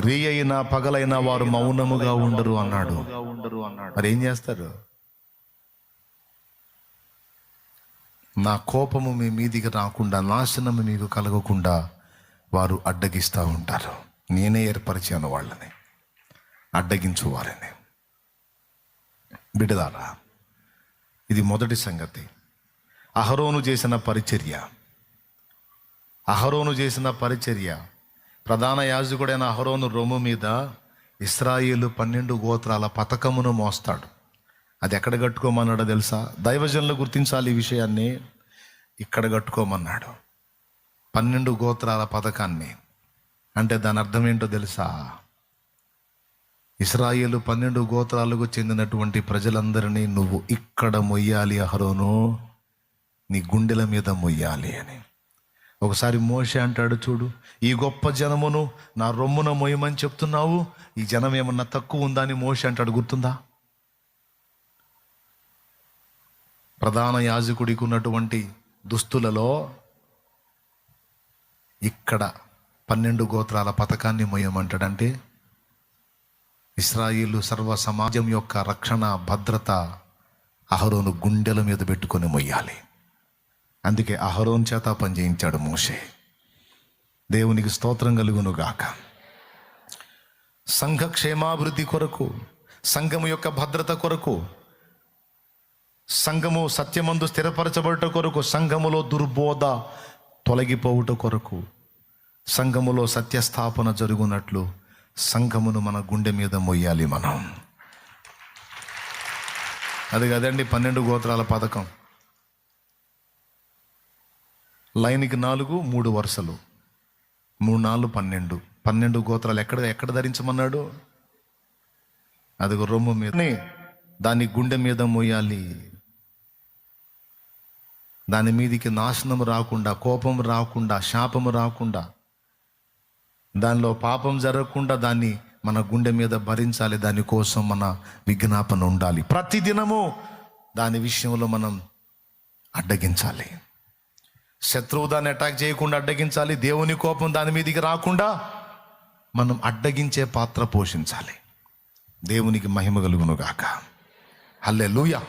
రేయైనా పగలైనా వారు మౌనముగా ఉండరు అన్నాడు. మరి ఏం చేస్తారు? నా కోపము మీ మీదికి రాకుండా, నాశనము మీకు కలగకుండా వారు అడ్డగిస్తూ ఉంటారు. నేనే ఏర్పరిచాను వాళ్ళని, అడ్డగించు వారిని. బిడ్డలారా, ఇది మొదటి సంగతి. అహరోను చేసిన పరిచర్య, ప్రధాన యాజకుడైన అహరోను రొమ్ము మీద ఇశ్రాయేలు 12 గోత్రాల పతకమును మోస్తాడు. అది ఎక్కడ కట్టుకోమన్నాడో తెలుసా? దైవజనులు గుర్తించాలి ఈ విషయాన్ని. ఇక్కడ కట్టుకోమన్నాడు 12 గోత్రాల పథకాన్ని. అంటే దాని అర్థం ఏంటో తెలుసా? ఇశ్రాయేలు 12 గోత్రాలకు చెందినటువంటి ప్రజలందరినీ నువ్వు ఇక్కడ మొయ్యాలి అహరోను, నీ గుండెల మీద మొయ్యాలి అని. ఒకసారి మోషే అంటాడు, చూడు, ఈ గొప్ప జనమును నా రొమ్మున మొయ్యమని చెప్తున్నావు, ఈ జనం ఏమన్నా తక్కువ ఉందా అని మోషే అంటాడు. గుర్తుందా? ప్రధాన యాజకుడికి ఉన్నటువంటి దుస్తులలో ఇక్కడ 12 గోత్రాల పథకాన్ని మొయ్యమంటాడంటే ఇశ్రాయేలు సర్వ సమాజం యొక్క రక్షణ, భద్రత అహరోను గుండెల మీద పెట్టుకొని మొయ్యాలి. అందుకే అహరోను చేత పని చేయించాడు మోషే. దేవునికి స్తోత్రం కలుగును గాక. సంఘ క్షేమాభివృద్ధి కొరకు, సంఘము యొక్క భద్రత కొరకు, సంఘము సత్యమందు స్థిరపరచబడుట కొరకు, సంఘములో దుర్బోధ తొలగిపోవుట కొరకు, సంఘములో సత్యస్థాపన జరుగునట్లు సంఘమును మన గుండె మీద మొయ్యాలి మనం. అది కదండి 12 గోత్రాల పథకం. లైన్కి 4, 3 వరుసలు, 3, 4, 12 గోత్రాలు ఎక్కడ ధరించమన్నాడు? అది రొమ్ము మీద, దాన్ని గుండె మీద మోయాలి. దాని మీదికి నాశనం రాకుండా, కోపం రాకుండా, శాపము రాకుండా, దానిలో పాపం జరగకుండా దాన్ని మన గుండె మీద భరించాలి. దానికోసం మన విజ్ఞాపన ఉండాలి. ప్రతిదినము దాని విషయంలో మనం అడ్డగించాలి. శత్రువు దాన్ని అటాక్ చేయకుండా అడ్డగించాలి. దేవుని కోపం దాని మీదికి రాకుండా మనం అడ్డగించే పాత్ర పోషించాలి. దేవునికి మహిమ కలుగును గాక. హల్లెలూయా.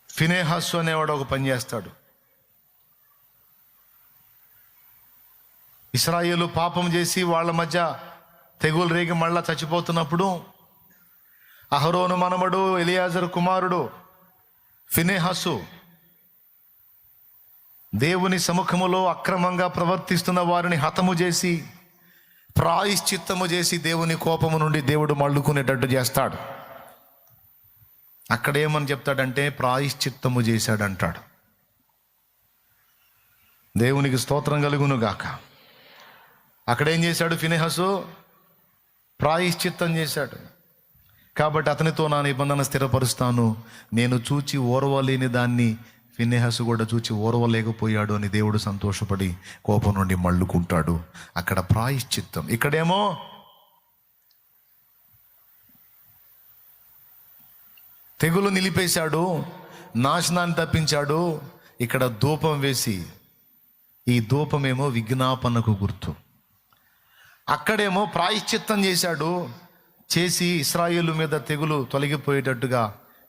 ఫినెహాసు అనేవాడు ఒక పని చేస్తాడు. ఇశ్రాయేలు పాపం చేసి వాళ్ళ మధ్య తెగులు రేగి మళ్ళా చచ్చిపోతున్నప్పుడు అహరోను మనమడు ఎలియాజరు కుమారుడు ఫినెహాసు దేవుని సముఖములో అక్రమంగా ప్రవర్తిస్తున్న వారిని హతము చేసి, ప్రాయశ్చిత్తము చేసి దేవుని కోపము నుండి దేవుడు మళ్ళుకునేటట్టు చేస్తాడు. అక్కడేమని చెప్తాడంటే ప్రాయశ్చిత్తము చేశాడంటాడు. దేవునికి స్తోత్రం కలుగును గాక. అక్కడేం చేశాడు ఫినెహాసు? ప్రాయశ్చిత్తం చేశాడు. కాబట్టి అతనితో నా నిబంధన స్థిరపరుస్తాను, నేను చూచి ఓర్వలేని దాన్ని ఫినెహాసు కూడా చూచి ఓర్వలేకపోయాడు అని దేవుడు సంతోషపడి కోపం నుండి మళ్ళుకుంటాడు. అక్కడ ప్రాయశ్చిత్తం. ఇక్కడేమో తెగులు నిలిపేశాడు, నాశనాన్ని తప్పించాడు. ఇక్కడ ధూపం వేసి, ఈ ధూపమేమో విజ్ఞాపనకు గుర్తు. అక్కడేమో ప్రాయశ్చిత్తం చేశాడు, చేసి ఇశ్రాయేలు మీద తెగులు తొలగిపోయేటట్టుగా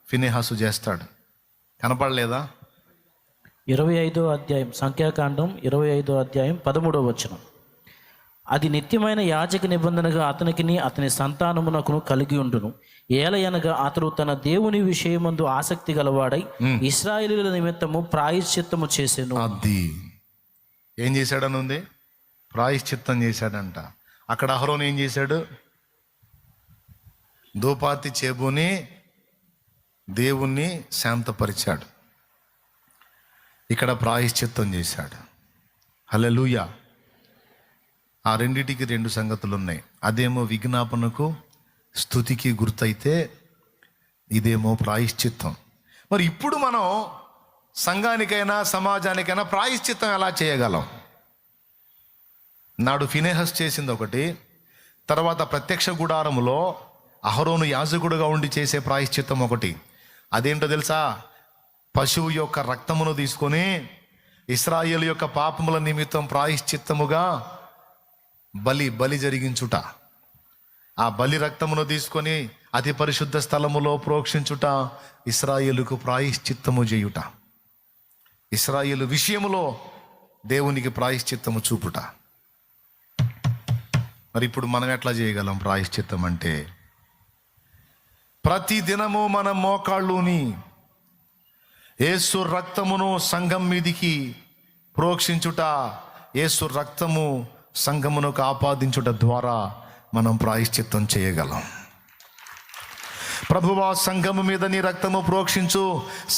ఫినెహాసు చేస్తాడు. కనపడలేదా? 25వ అధ్యాయం, సంఖ్యాకాండం 25వ అధ్యాయం 13వ వచనం. అది నిత్యమైన యాజక నిబంధనగా అతనికిని అతని సంతానమునకును కలిగి ఉండును. ఏలయనగా అతడు తన దేవుని విషయమందు ఆసక్తి గలవాడై ఇశ్రాయేలీయుల నిమిత్తము ప్రాయశ్చిత్తము చేసెను. అది ఏం చేశాడని ఉంది? ప్రాయశ్చిత్తం చేశాడంట. అక్కడ అహరోను ఏం చేశాడు? దోపాతి చేబుని దేవుణ్ణి శాంతపరిచాడు, ఇక్కడ ప్రాయశ్చిత్తం చేశాడు. హల్లెలూయా. ఆ రెండిటికి రెండు సంగతులు ఉన్నాయి. అదేమో విజ్ఞాపనకు స్తుతికి గుర్తయితే ఇదేమో ప్రాయశ్చిత్తం. మరి ఇప్పుడు మనం సంఘానికైనా సమాజానికైనా ప్రాయశ్చిత్తం ఎలా చేయగలం? నాడు ఫినెహస్ చేసింది ఒకటి, తర్వాత ప్రత్యక్ష గుడారములో అహరోను యాజకుడుగా ఉండి చేసే ప్రాయశ్చిత్తం ఒకటి. అదేంటో తెలుసా? పశువు యొక్క రక్తమును తీసుకొని ఇశ్రాయేలు యొక్క పాపముల నిమిత్తం ప్రాయశ్చిత్తముగా బలి జరిగించుట. ఆ బలి రక్తమును తీసుకొని అతి పరిశుద్ధ స్థలములో ప్రోక్షించుట ఇశ్రాయేలుకు ప్రాయశ్చిత్తము చేయుట. ఇశ్రాయేలు విషయములో దేవునికి ప్రాయశ్చిత్తము చూపుట. మరి ఇప్పుడు మనం ఎట్లా చేయగలం ప్రాయశ్చిత్తం అంటే? ప్రతి దినము మన మోకాళ్ళుని యేసు రక్తమును సంఘం మీదికి ప్రోక్షించుట, యేసు రక్తము సంఘమునకు ఆపాదించుట ద్వారా మనం ప్రాయశ్చిత్తం చేయగలం. ప్రభువా, సంఘము మీద నీ రక్తము ప్రోక్షించు,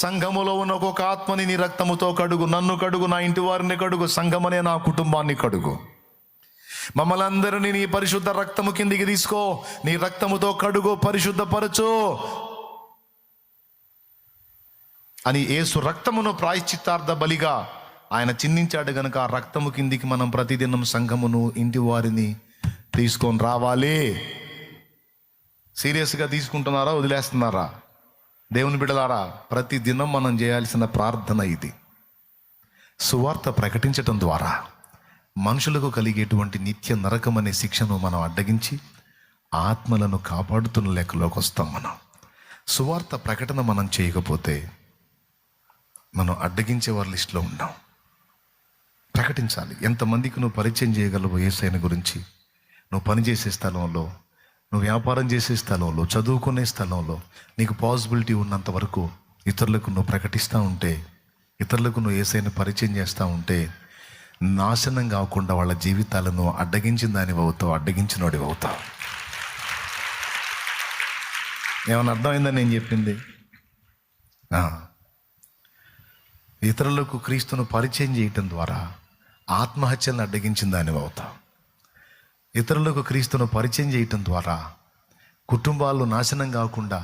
సంఘములో ఉన్న ఒక్కొక్క ఆత్మని నీ రక్తముతో కడుగు, నన్ను కడుగు, నా ఇంటి వారిని కడుగు, సంఘమనే నా కుటుంబాన్ని కడుగు, మమ్మల్ని అందరినీ నీ పరిశుద్ధ రక్తము కిందికి తీసుకో, నీ రక్తముతో కడుగు, పరిశుద్ధపరచు అని యేసు రక్తమును ప్రాయశ్చిత్తార్థ బలిగా ఆయన చిందించాడు గనుక ఆ రక్తము కిందికి మనం ప్రతిదినం సంఘమును ఇంటి వారిని తీసుకొని రావాలి. సీరియస్గా తీసుకుంటున్నారా, వదిలేస్తున్నారా? దేవుని బిడ్డలారా, ప్రతిదినం మనం చేయాల్సిన ప్రార్థన ఇది. సువార్త ప్రకటించటం ద్వారా మనుషులకు కలిగేటువంటి నిత్య నరకం అనే శిక్షను మనం అడ్డగించి ఆత్మలను కాపాడుతున్న లెక్కలోకి వస్తాం. మనం సువార్త ప్రకటన మనం చేయకపోతే మనం అడ్డగించే వారి లిస్టులో ఉన్నాం. ప్రకటించాలి. ఎంతమందికి నువ్వు పరిచయం చేయగలవు యేసయ్యను గురించి? నువ్వు పనిచేసే స్థలంలో, నువ్వు వ్యాపారం చేసే స్థలంలో, చదువుకునే స్థలంలో నీకు పాసిబిలిటీ ఉన్నంత వరకు ఇతరులకు నువ్వు ప్రకటిస్తూ ఉంటే, ఇతరులకు నువ్వు యేసయ్యను పరిచయం చేస్తూ ఉంటే నాశనం కాకుండా వాళ్ళ జీవితాలను అడ్డగించిన దానివి అవుతావు, అడ్డగించినోడివి అవుతావు. ఏమన్నా అర్థమైందని నేను చెప్పింది? ఇతరులకు క్రీస్తును పరిచయం చేయటం ద్వారా ఆత్మహత్యలను అడ్డగించిన దానివి అవుతావు. ఇతరులకు క్రీస్తును పరిచయం చేయటం ద్వారా కుటుంబాలు నాశనం కాకుండా,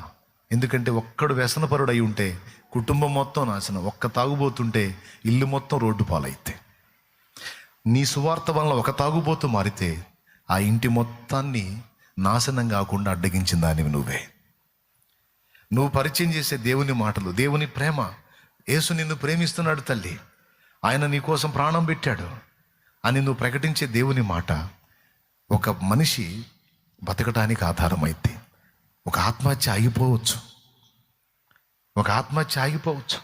ఎందుకంటే ఒక్కడు వ్యసనపరుడు అయి ఉంటే కుటుంబం మొత్తం నాశనం, ఒక్క తాగుబోతుంటే ఇల్లు మొత్తం రోడ్డు పాలైతే. నీ సువార్త వల్ల ఒక తాగుబోతు మారితే ఆ ఇంటి మొత్తాన్ని నాశనం కాకుండా అడ్డగించిన దానివి నువ్వే. నువ్వు పరిచయం చేసే దేవుని మాటలు, దేవుని ప్రేమ, యేసు నిన్ను ప్రేమిస్తున్నాడు తల్లి, ఆయన నీ కోసం ప్రాణం పెట్టాడు అని నువ్వు ప్రకటించే దేవుని మాట ఒక మనిషి బతకటానికి ఆధారమైతే ఒక ఆత్మహత్య ఆగిపోవచ్చు, ఒక ఆత్మహత్య ఆగిపోవచ్చు.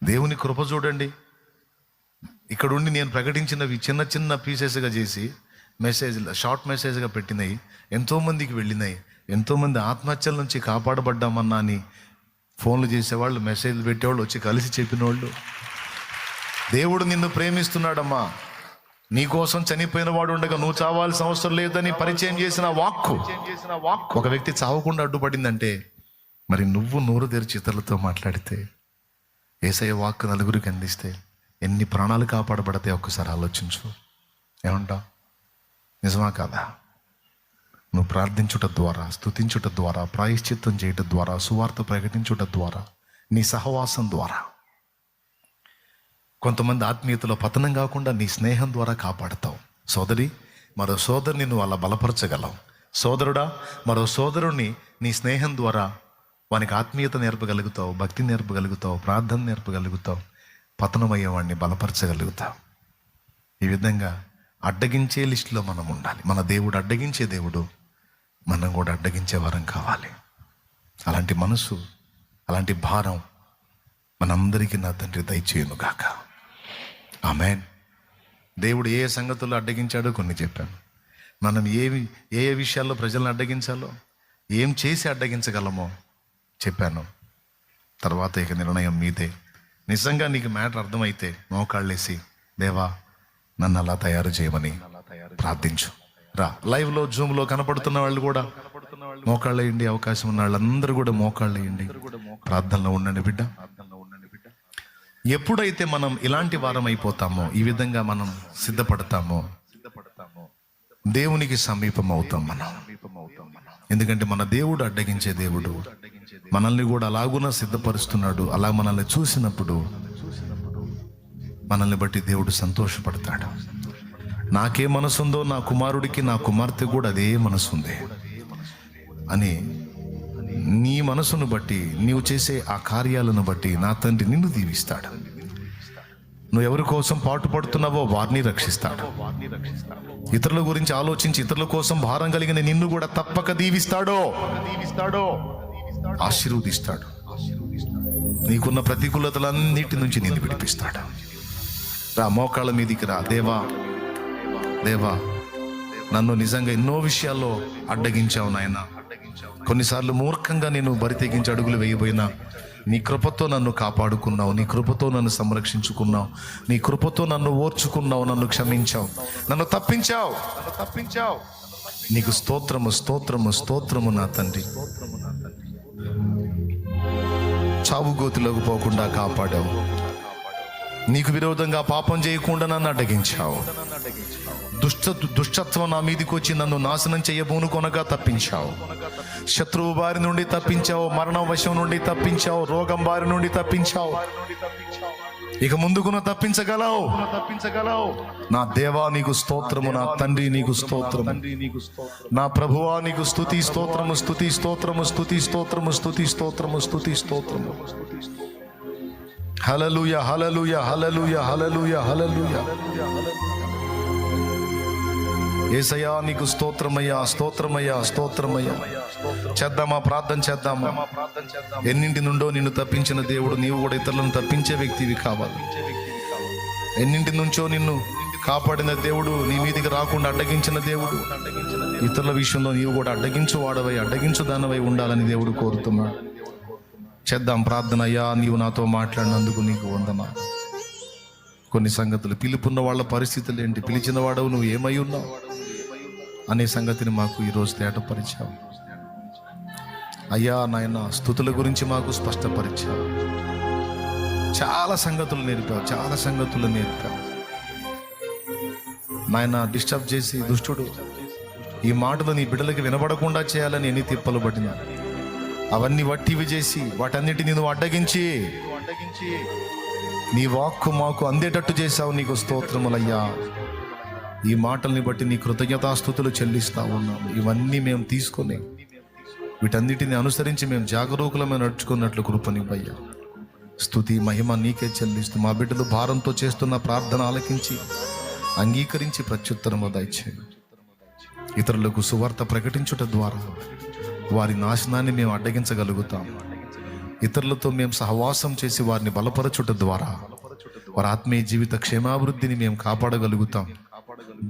దేవుని కృప చూడండి. ఇక్కడ ఉండి నేను ప్రకటించినవి చిన్న చిన్న పీసెస్గా చేసి షార్ట్ మెసేజ్గా పెట్టినాయి, ఎంతోమందికి వెళ్ళినాయి. ఎంతోమంది ఆత్మహత్యల నుంచి కాపాడబడ్డామన్నా అని ఫోన్లు చేసేవాళ్ళు, మెసేజ్లు పెట్టేవాళ్ళు, వచ్చి కలిసి చెప్పిన వాళ్ళు. దేవుడు నిన్ను ప్రేమిస్తున్నాడమ్మా, నీకోసం చనిపోయిన వాడు ఉండగా నువ్వు చావాల్సిన అవసరం లేదని పరిచయం చేసిన వాక్కు ఒక వ్యక్తి చావకుండా అడ్డుపడిందంటే, మరి నువ్వు నోరు తెరిచి ఇతరులతో మాట్లాడితే, యేసయ్య వాక్కు నలుగురికి అందిస్తే ఎన్ని ప్రాణాలు కాపాడబడితే ఒక్కసారి ఆలోచించు. ఏమంటావు? నిజమా కాదా? నువ్వు ప్రార్థించుట ద్వారా, స్తుతించుట ద్వారా, ప్రాయశ్చిత్తం చేయటం ద్వారా, సువార్త ప్రకటించుట ద్వారా, నీ సహవాసం ద్వారా కొంతమంది ఆత్మీయతలో పతనం కాకుండా నీ స్నేహం ద్వారా కాపాడుతావు. సోదరి, మరో సోదరుని నువ్వు అలా బలపరచగలవు. సోదరుడా, మరో సోదరుణ్ణి నీ స్నేహం ద్వారా వానికి ఆత్మీయత నేర్పగలుగుతావు, భక్తి నేర్పగలుగుతావు, ప్రార్థన నేర్పగలుగుతావు, పతనమయ్యేవాడిని బలపరచగలుగుతావు. ఈ విధంగా అడ్డగించే లిస్టులో మనం ఉండాలి. మన దేవుడు అడ్డగించే దేవుడు, మనం కూడా అడ్డగించే వారం కావాలి. అలాంటి మనసు, అలాంటి భారం మనందరికీ నా తండ్రి దయచేయును గాక. ఆమేన్. దేవుడు ఏ సంగతుల్లో అడ్డగించాడో కొన్ని చెప్పాను. మనం ఏ విషయాల్లో ప్రజలను అడ్డగించాలో, ఏం చేసి అడ్డగించగలమో చెప్పాను. తర్వాత ఇక నిర్ణయం మీదే. నిజంగా నీకు మ్యాటర్ అర్థమైతే మోకాళ్ళేసి, దేవా నన్ను అలా తయారు చేయమని ప్రార్థించు. రా, లైవ్లో జూమ్లో కనపడుతున్న వాళ్ళు కూడా మోకాళ్ళు వేయండి. అవకాశం ఉన్న వాళ్ళందరూ కూడా మోకాళ్ళు వేయండి. ప్రార్థనలో ఉండండి బిడ్డ. ఎప్పుడైతే మనం ఇలాంటి వారం అయిపోతామో, ఈ విధంగా మనం సిద్ధపడతామో, దేవునికి సమీపం అవుతాం మనం. ఎందుకంటే మన దేవుడు అడ్డగించే దేవుడు. మనల్ని కూడా అలాగున సిద్ధపరుస్తున్నాడు. అలా మనల్ని చూసినప్పుడు మనల్ని బట్టి దేవుడు సంతోషపడతాడు. నాకే మనసుందో నా కుమారుడికి, నా కుమార్తె కూడా అదే మనసు ఉంది అని నీ మనసును బట్టి, నీవు చేసే ఆ కార్యాలను బట్టి నా తండ్రి నిన్ను దీవిస్తాడు. నువ్వు ఎవరి కోసం పాటుపడుతున్నావో వారిని రక్షిస్తాడు. ఇతరుల గురించి ఆలోచించి ఇతరుల కోసం భారం కలిగిన నిన్ను కూడా తప్పక దీవిస్తాడో, ఆశీర్వదిస్తాడు. నీకున్న ప్రతికూలతలన్నిటి నుంచి నిన్ను విడిపిస్తాడు. రా, మోకాళ్ళ మీదికి రా. దేవా, దేవా, నన్ను నిజంగా ఎన్నో విషయాల్లో అడ్డగించావు నాయన. కొన్నిసార్లు మూర్ఖంగా నేను బరి తెగించి అడుగులు వేయబోయినా నీ కృపతో నన్ను కాపాడుకున్నావు, నీ కృపతో నన్ను సంరక్షించుకున్నావు, నీ కృపతో నన్ను ఓర్చుకున్నావు, నన్ను క్షమించావు, నన్ను తప్పించావు. నీకు స్తోత్రము, స్తోత్రము, స్తోత్రము నా తండ్రి. చావుగోతులోకి పోకుండా కాపాడావు. నీకు విరోధంగా పాపం చేయకుండా నన్ను అడ్డగించావు. దుష్టత్వం నా మీదకి వచ్చి నన్ను నాశనం చేయబోను కొనగా తప్పించావు. శత్రువు బారి నుండి తప్పించావు, మరణం వశం నుండి తప్పించావు, రోగం బారి నుండి తప్పించావు. ఇక ముందుకును తప్పించగలవు. నా దేవా నీకు స్తోత్రము, నా తండ్రి నీకు స్తోత్రము, నా ప్రభువా నీకు స్తుతి స్తోత్రము, స్తుతి స్తోత్రము, స్తుతి స్తోత్రము, స్తుతి స్తోత్రము, స్తుతి స్తోత్రము. హల్లెలూయా, హల్లెలూయా, హల్లెలూయా, హల్లెలూయా, హల్లెలూయా. యేసయ్యా నీకు స్తోత్రమయ్యా, స్తోత్రమయ్యా, స్తోత్రమయ్యా. చేద్దామా, ప్రార్థన చేద్దామా. ఎన్నింటి నుండో నిన్ను తప్పించిన దేవుడు, నీవు కూడా ఇతరులను తప్పించే వ్యక్తివి కావాలి. ఎన్నింటి నుంచో నిన్ను కాపాడిన దేవుడు, నీ మీదికి రాకుండా అడ్డగించిన దేవుడు, ఇతరుల విషయంలో నీవు కూడా అడ్డగించు వాడవై, అడ్డగించు దానవై ఉండాలని దేవుడు కోరుతున్నాడు. చేద్దాం ప్రార్థన. అయ్యా, నీవు నాతో మాట్లాడినందుకు నీకు వందనాలు. కొన్ని సంగతులు, పిలుపున్న వాళ్ళ పరిస్థితులు ఏంటి, పిలిచిన వాడవు నువ్వు ఏమై ఉన్నావు అనే సంగతిని మాకు ఈరోజు తేటపరిచావు. అయ్యా నాయన, స్తుతుల గురించి మాకు స్పష్టపరిచావు. చాలా సంగతులు నేర్పావు, చాలా సంగతులు నేర్పావు నాయన. డిస్టర్బ్ చేసి దుష్టుడు ఈ మాటలు నీ బిడ్డలకి వినబడకుండా చేయాలని ఎన్ని తిప్పలు పడినా అవన్నీ వట్టివి చేసి వాటన్నిటిని నువ్వు అడ్డగించి నీ వాక్కు మాకు అందేటట్టు చేశావు. నీకు స్తోత్రములయ్యా. ఈ మాటల్ని బట్టి నీ కృతజ్ఞతాస్తుతులు చెల్లిస్తా ఉన్నాము. ఇవన్నీ మేము తీసుకొని వీటన్నిటిని అనుసరించి మేము జాగరూకులమే నడుచుకున్నట్లు కృపనివ్వయ్యా. స్తుతి మహిమ నీకే చెల్లిస్తూ మా బిడ్డలు భారంతో చేస్తున్న ప్రార్థన ఆలకించి అంగీకరించి ప్రత్యుత్తరము దయచేయి. ఇతరులకు సువార్త ప్రకటించుట ద్వారా వారి నాశనాన్ని మేము అడ్డగించగలుగుతాం. ఇతరులతో మేము సహవాసం చేసి వారిని బలపరచుట ద్వారా వారి ఆత్మీయ జీవిత క్షేమాభివృద్ధిని మేము కాపాడగలుగుతాం.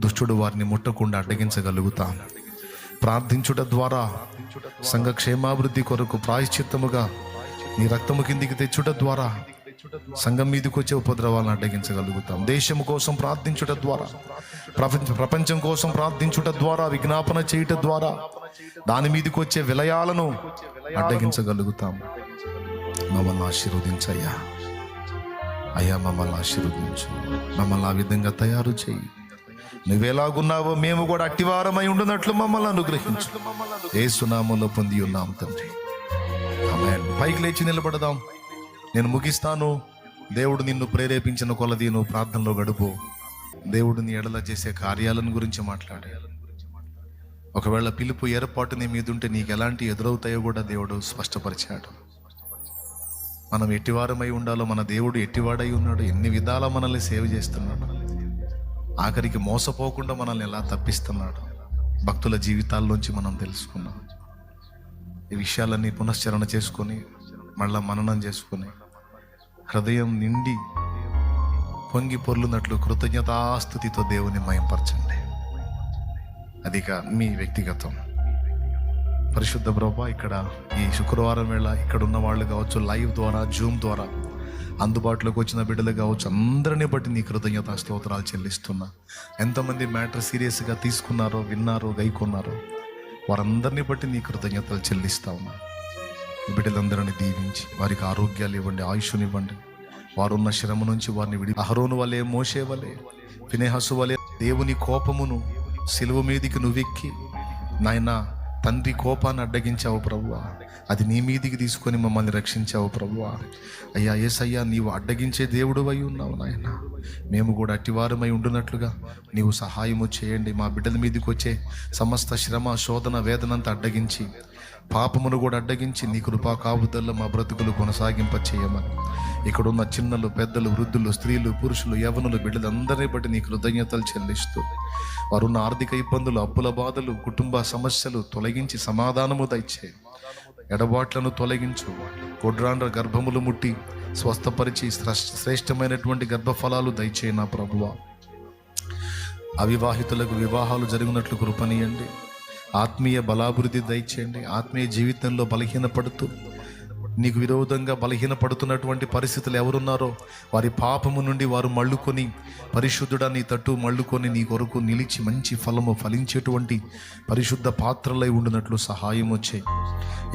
దుష్టుడు వారిని ముట్టకుండా అడ్డగించగలుగుతాం. ప్రార్థించుట ద్వారా సంఘ క్షేమాభివృద్ధి కొరకు ప్రాయశ్చిత్తముగా నీ రక్తము కిందికి తెచ్చుట ద్వారా సంఘం మీదకి వచ్చే ఉపద్రవాలను అడ్డగించగలుగుతాం. దేశం కోసం ప్రార్థించుట ద్వారా, ప్రపంచం కోసం ప్రార్థించుట ద్వారా, విజ్ఞాపన చేయుట ద్వారా దాని మీదకి వచ్చే విలయాలను అడ్డగించగలుగుతాం. మమ్మల్ని ఆశీర్వదించయ్యా. అయ్యా, మమ్మల్ని ఆశీర్వదించు. మమ్మల్ని ఆ విధంగా తయారు చేయి. నువ్వెలాగున్నావో మేము కూడా అట్టివారమై ఉండునట్లు మమ్మల్ని అనుగ్రహించు. యేసు నామములో పొంది ఉన్నాం తండ్రి, ఆమేన్. పైకి లేచి నిలబడదాం. నేను ముగిస్తాను. దేవుడు నిన్ను ప్రేరేపించిన కొలది నువ్వు ప్రార్థనలో గడుపు. దేవుడు నీ ఎడల చేసే కార్యాలను గురించి మాట్లాడే. ఒకవేళ పిలుపు ఏర్పాటు నీ మీద ఉంటే నీకు ఎలాంటి ఎదురవుతాయో కూడా దేవుడు స్పష్టపరిచాడు. మనం ఎట్టివారమై ఉండాలో మన దేవుడు ఎట్టివాడై ఉన్నాడు. ఎన్ని విధాల మనల్ని సేవ చేస్తున్నాడు. ఆఖరికి మోసపోకుండా మనల్ని ఎలా తప్పిస్తున్నాడు. భక్తుల జీవితాల్లోంచి మనం తెలుసుకున్నాం. ఈ విషయాలన్నీ పునశ్చరణ చేసుకొని మళ్ళా మననం చేసుకొని హృదయం నిండి పొంగి పొర్లున్నట్లు కృతజ్ఞతాస్తుతితో దేవుని మయంపరచండి. అదిగా మీ వ్యక్తిగతం. పరిశుద్ధ ప్రభా, ఇక్కడ ఈ శుక్రవారం వేళ ఇక్కడ ఉన్న వాళ్ళు కావచ్చు, లైవ్ ద్వారా, జూమ్ ద్వారా అందుబాటులోకి వచ్చిన బిడ్డలు కావచ్చు, అందరినీ బట్టి నీ కృతజ్ఞతా స్తోత్రాలు చెల్లిస్తున్నా. ఎంతమంది మ్యాటర్ సీరియస్గా తీసుకున్నారో, విన్నారో, గైకొన్నారో వారందరినీ బట్టి నీ కృతజ్ఞతలు చెల్లిస్తా ఉన్నా. ఈ బిడ్డలందరినీ దీవించి వారికి ఆరోగ్యాలు ఇవ్వండి, ఆయుష్నివ్వండి. వారున్న శ్రమ నుంచి వారిని విడి అహరోను వలె, మోషే వలె, ఫినెహసు వలె దేవుని కోపమును సిలువ మీదికి నువ్వెక్కి నాయన తండ్రి కోపాన్ని అడ్డగించావు ప్రభువా. అది నీ మీదికి తీసుకొని మమ్మల్ని రక్షించావు ప్రభువా. అయ్యా యేసయ్యా, నీవు అడ్డగించే దేవుడు అయి ఉన్నావు నాయన. మేము కూడా అట్టివారమై ఉండునట్లుగా నీవు సహాయము చేయండి. మా బిడ్డల మీదకి వచ్చే సమస్త శ్రమ, శోధన, వేదనంతా అడ్డగించి, పాపమును కూడా అడ్డగించి నీ కృపా కాపుదల్లో మా బ్రతుకులు కొనసాగింప చేయమని ఇక్కడున్న చిన్నలు, పెద్దలు, వృద్ధులు, స్త్రీలు, పురుషులు, యవనులు బిడ్డలందరినీ బట్టి నీ కృతజ్ఞతలు చెల్లిస్తూ వారున్న ఆర్థిక ఇబ్బందులు, అప్పుల బాధలు, కుటుంబ సమస్యలు తొలగించి సమాధానము దయచే. ఎడబాట్లను తొలగించు. గొడ్రాండ్ర గర్భములు ముట్టి స్వస్థపరిచి శ్రేష్టమైనటువంటి గర్భఫలాలు దయచే నా ప్రభువా. అవివాహితులకు వివాహాలు జరిగినట్లు కృపనీయండి. ఆత్మీయ బలాభివృద్ధి దయచేయండి. ఆత్మీయ జీవితంలో బలహీనపడుతూ నీకు విరోధంగా బలహీనపడుతున్నటువంటి పరిస్థితులు ఎవరున్నారో వారి పాపము నుండి వారు మళ్ళుకొని పరిశుద్ధుడా నీ తట్టు మళ్ళుకొని నీ కొరకు నిలిచి మంచి ఫలము ఫలించేటువంటి పరిశుద్ధ పాత్రలై ఉండినట్లు సహాయం వచ్చే.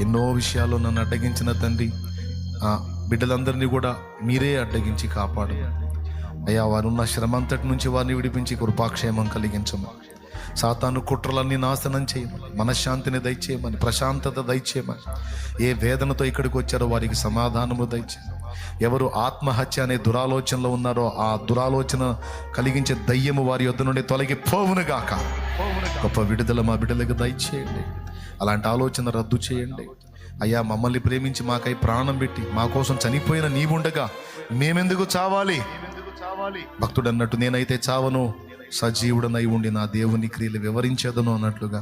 ఎన్నో విషయాల్లో నన్ను అడ్డగించిన తండ్రి, ఆ బిడ్డలందరినీ కూడా మీరే అడ్డగించి కాపాడు అయ్యా. వారున్న శ్రమంతటి నుంచి వారిని విడిపించి కృపాక్షేమం కలిగించము. సాతాను కుట్రలన్నీ నాశనం చేయమని, మనశ్శాంతిని దయచేయమని, ప్రశాంతత దయచేయమని. ఏ వేదనతో ఇక్కడికి వచ్చారో వారికి సమాధానము దయచేయమని. ఎవరు ఆత్మహత్య అనే దురాలోచనలో ఉన్నారో ఆ దురాలోచన కలిగించే దయ్యము వారి యొద్ద నుండి తొలగిపోవునుగాక. గొప్ప విడుదల మా బిడ్డలకు దయచేయండి. అలాంటి ఆలోచన రద్దు చేయండి అయ్యా. మమ్మల్ని ప్రేమించి మాకై ప్రాణం పెట్టి మా కోసం చనిపోయిన నీవుండగా మేమెందుకు చావాలి? భక్తుడు అన్నట్టు నేనైతే చావను, సజీవుడనై ఉండి నా దేవుని క్రియలు వివరించేదను అన్నట్లుగా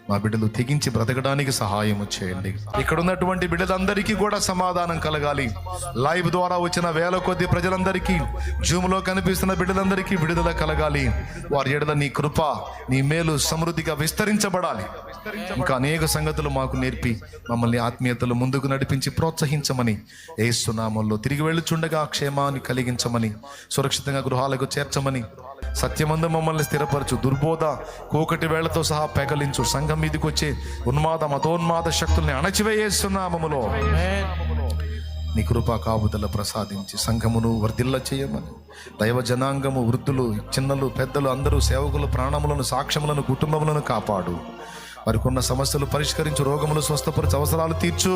మా బిడ్డలు తెగించి బ్రతకడానికి సహాయం చేయండి. ఇక్కడ ఉన్నటువంటి బిడ్డలందరికీ కూడా సమాధానం కలగాలి. లైవ్ ద్వారా వచ్చిన వేల కొద్ది ప్రజలందరికీ, జూమ్లో కనిపిస్తున్న బిడ్డలందరికీ విడుదల కలగాలి. వారి ఎడల నీ కృప, నీ మేలు సమృద్ధిగా విస్తరించబడాలి. ఇంకా అనేక సంగతులు మాకు నేర్పి మమ్మల్ని ఆత్మీయతలు ముందుకు నడిపించి ప్రోత్సహించమని యేసు నామములో తిరిగి వెళ్ళుచుండగా క్షేమాన్ని కలిగించమని, సురక్షితంగా గృహాలకు చేర్చమని, సత్యమందు మమ్మల్ని స్థిరపరచు. దుర్బోధ, కోకటి వేళ్లతో సహా పెకలించు. సంఘం మీదకి వచ్చే ఉన్మాద, మతోన్మాద శక్తుల్ని అణచివేయేస్తున్నామములో నీ కృపా కాపుదల ప్రసాదించి సంఘమును వర్ధిల్ల చేయమని, దైవ జనాంగము, వృద్ధులు, చిన్నలు, పెద్దలు అందరూ సేవకులు ప్రాణములను, సాక్ష్యములను, కుటుంబములను కాపాడు. వారికి ఉన్న సమస్యలు పరిష్కరించు, రోగములు స్వస్థపరచు, అవసరాలు తీర్చు,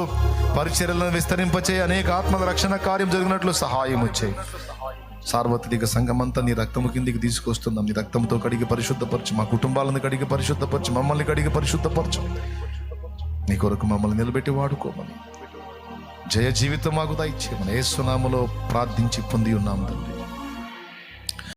పరిచర్యలను విస్తరింపచే, అనేక ఆత్మల రక్షణ కార్యం జరిగినట్లు సహాయం వచ్చాయి. సార్వత్రిక సంఘమంతా నీ రక్తము కిందికి తీసుకొస్తున్నాం. నీ రక్తంతో కడిగి పరిశుద్ధపరచు. మా కుటుంబాలను కడిగి పరిశుద్ధపరచు. మమ్మల్ని కడిగి పరిశుద్ధపరచు. నీ కొరకు మమ్మల్ని నిలబెట్టి వాడుకోమని, జయ జీవితం మాకు దయచేయమని యేసు నామములో ప్రార్థించి పొంది ఉన్నాం తండ్రి.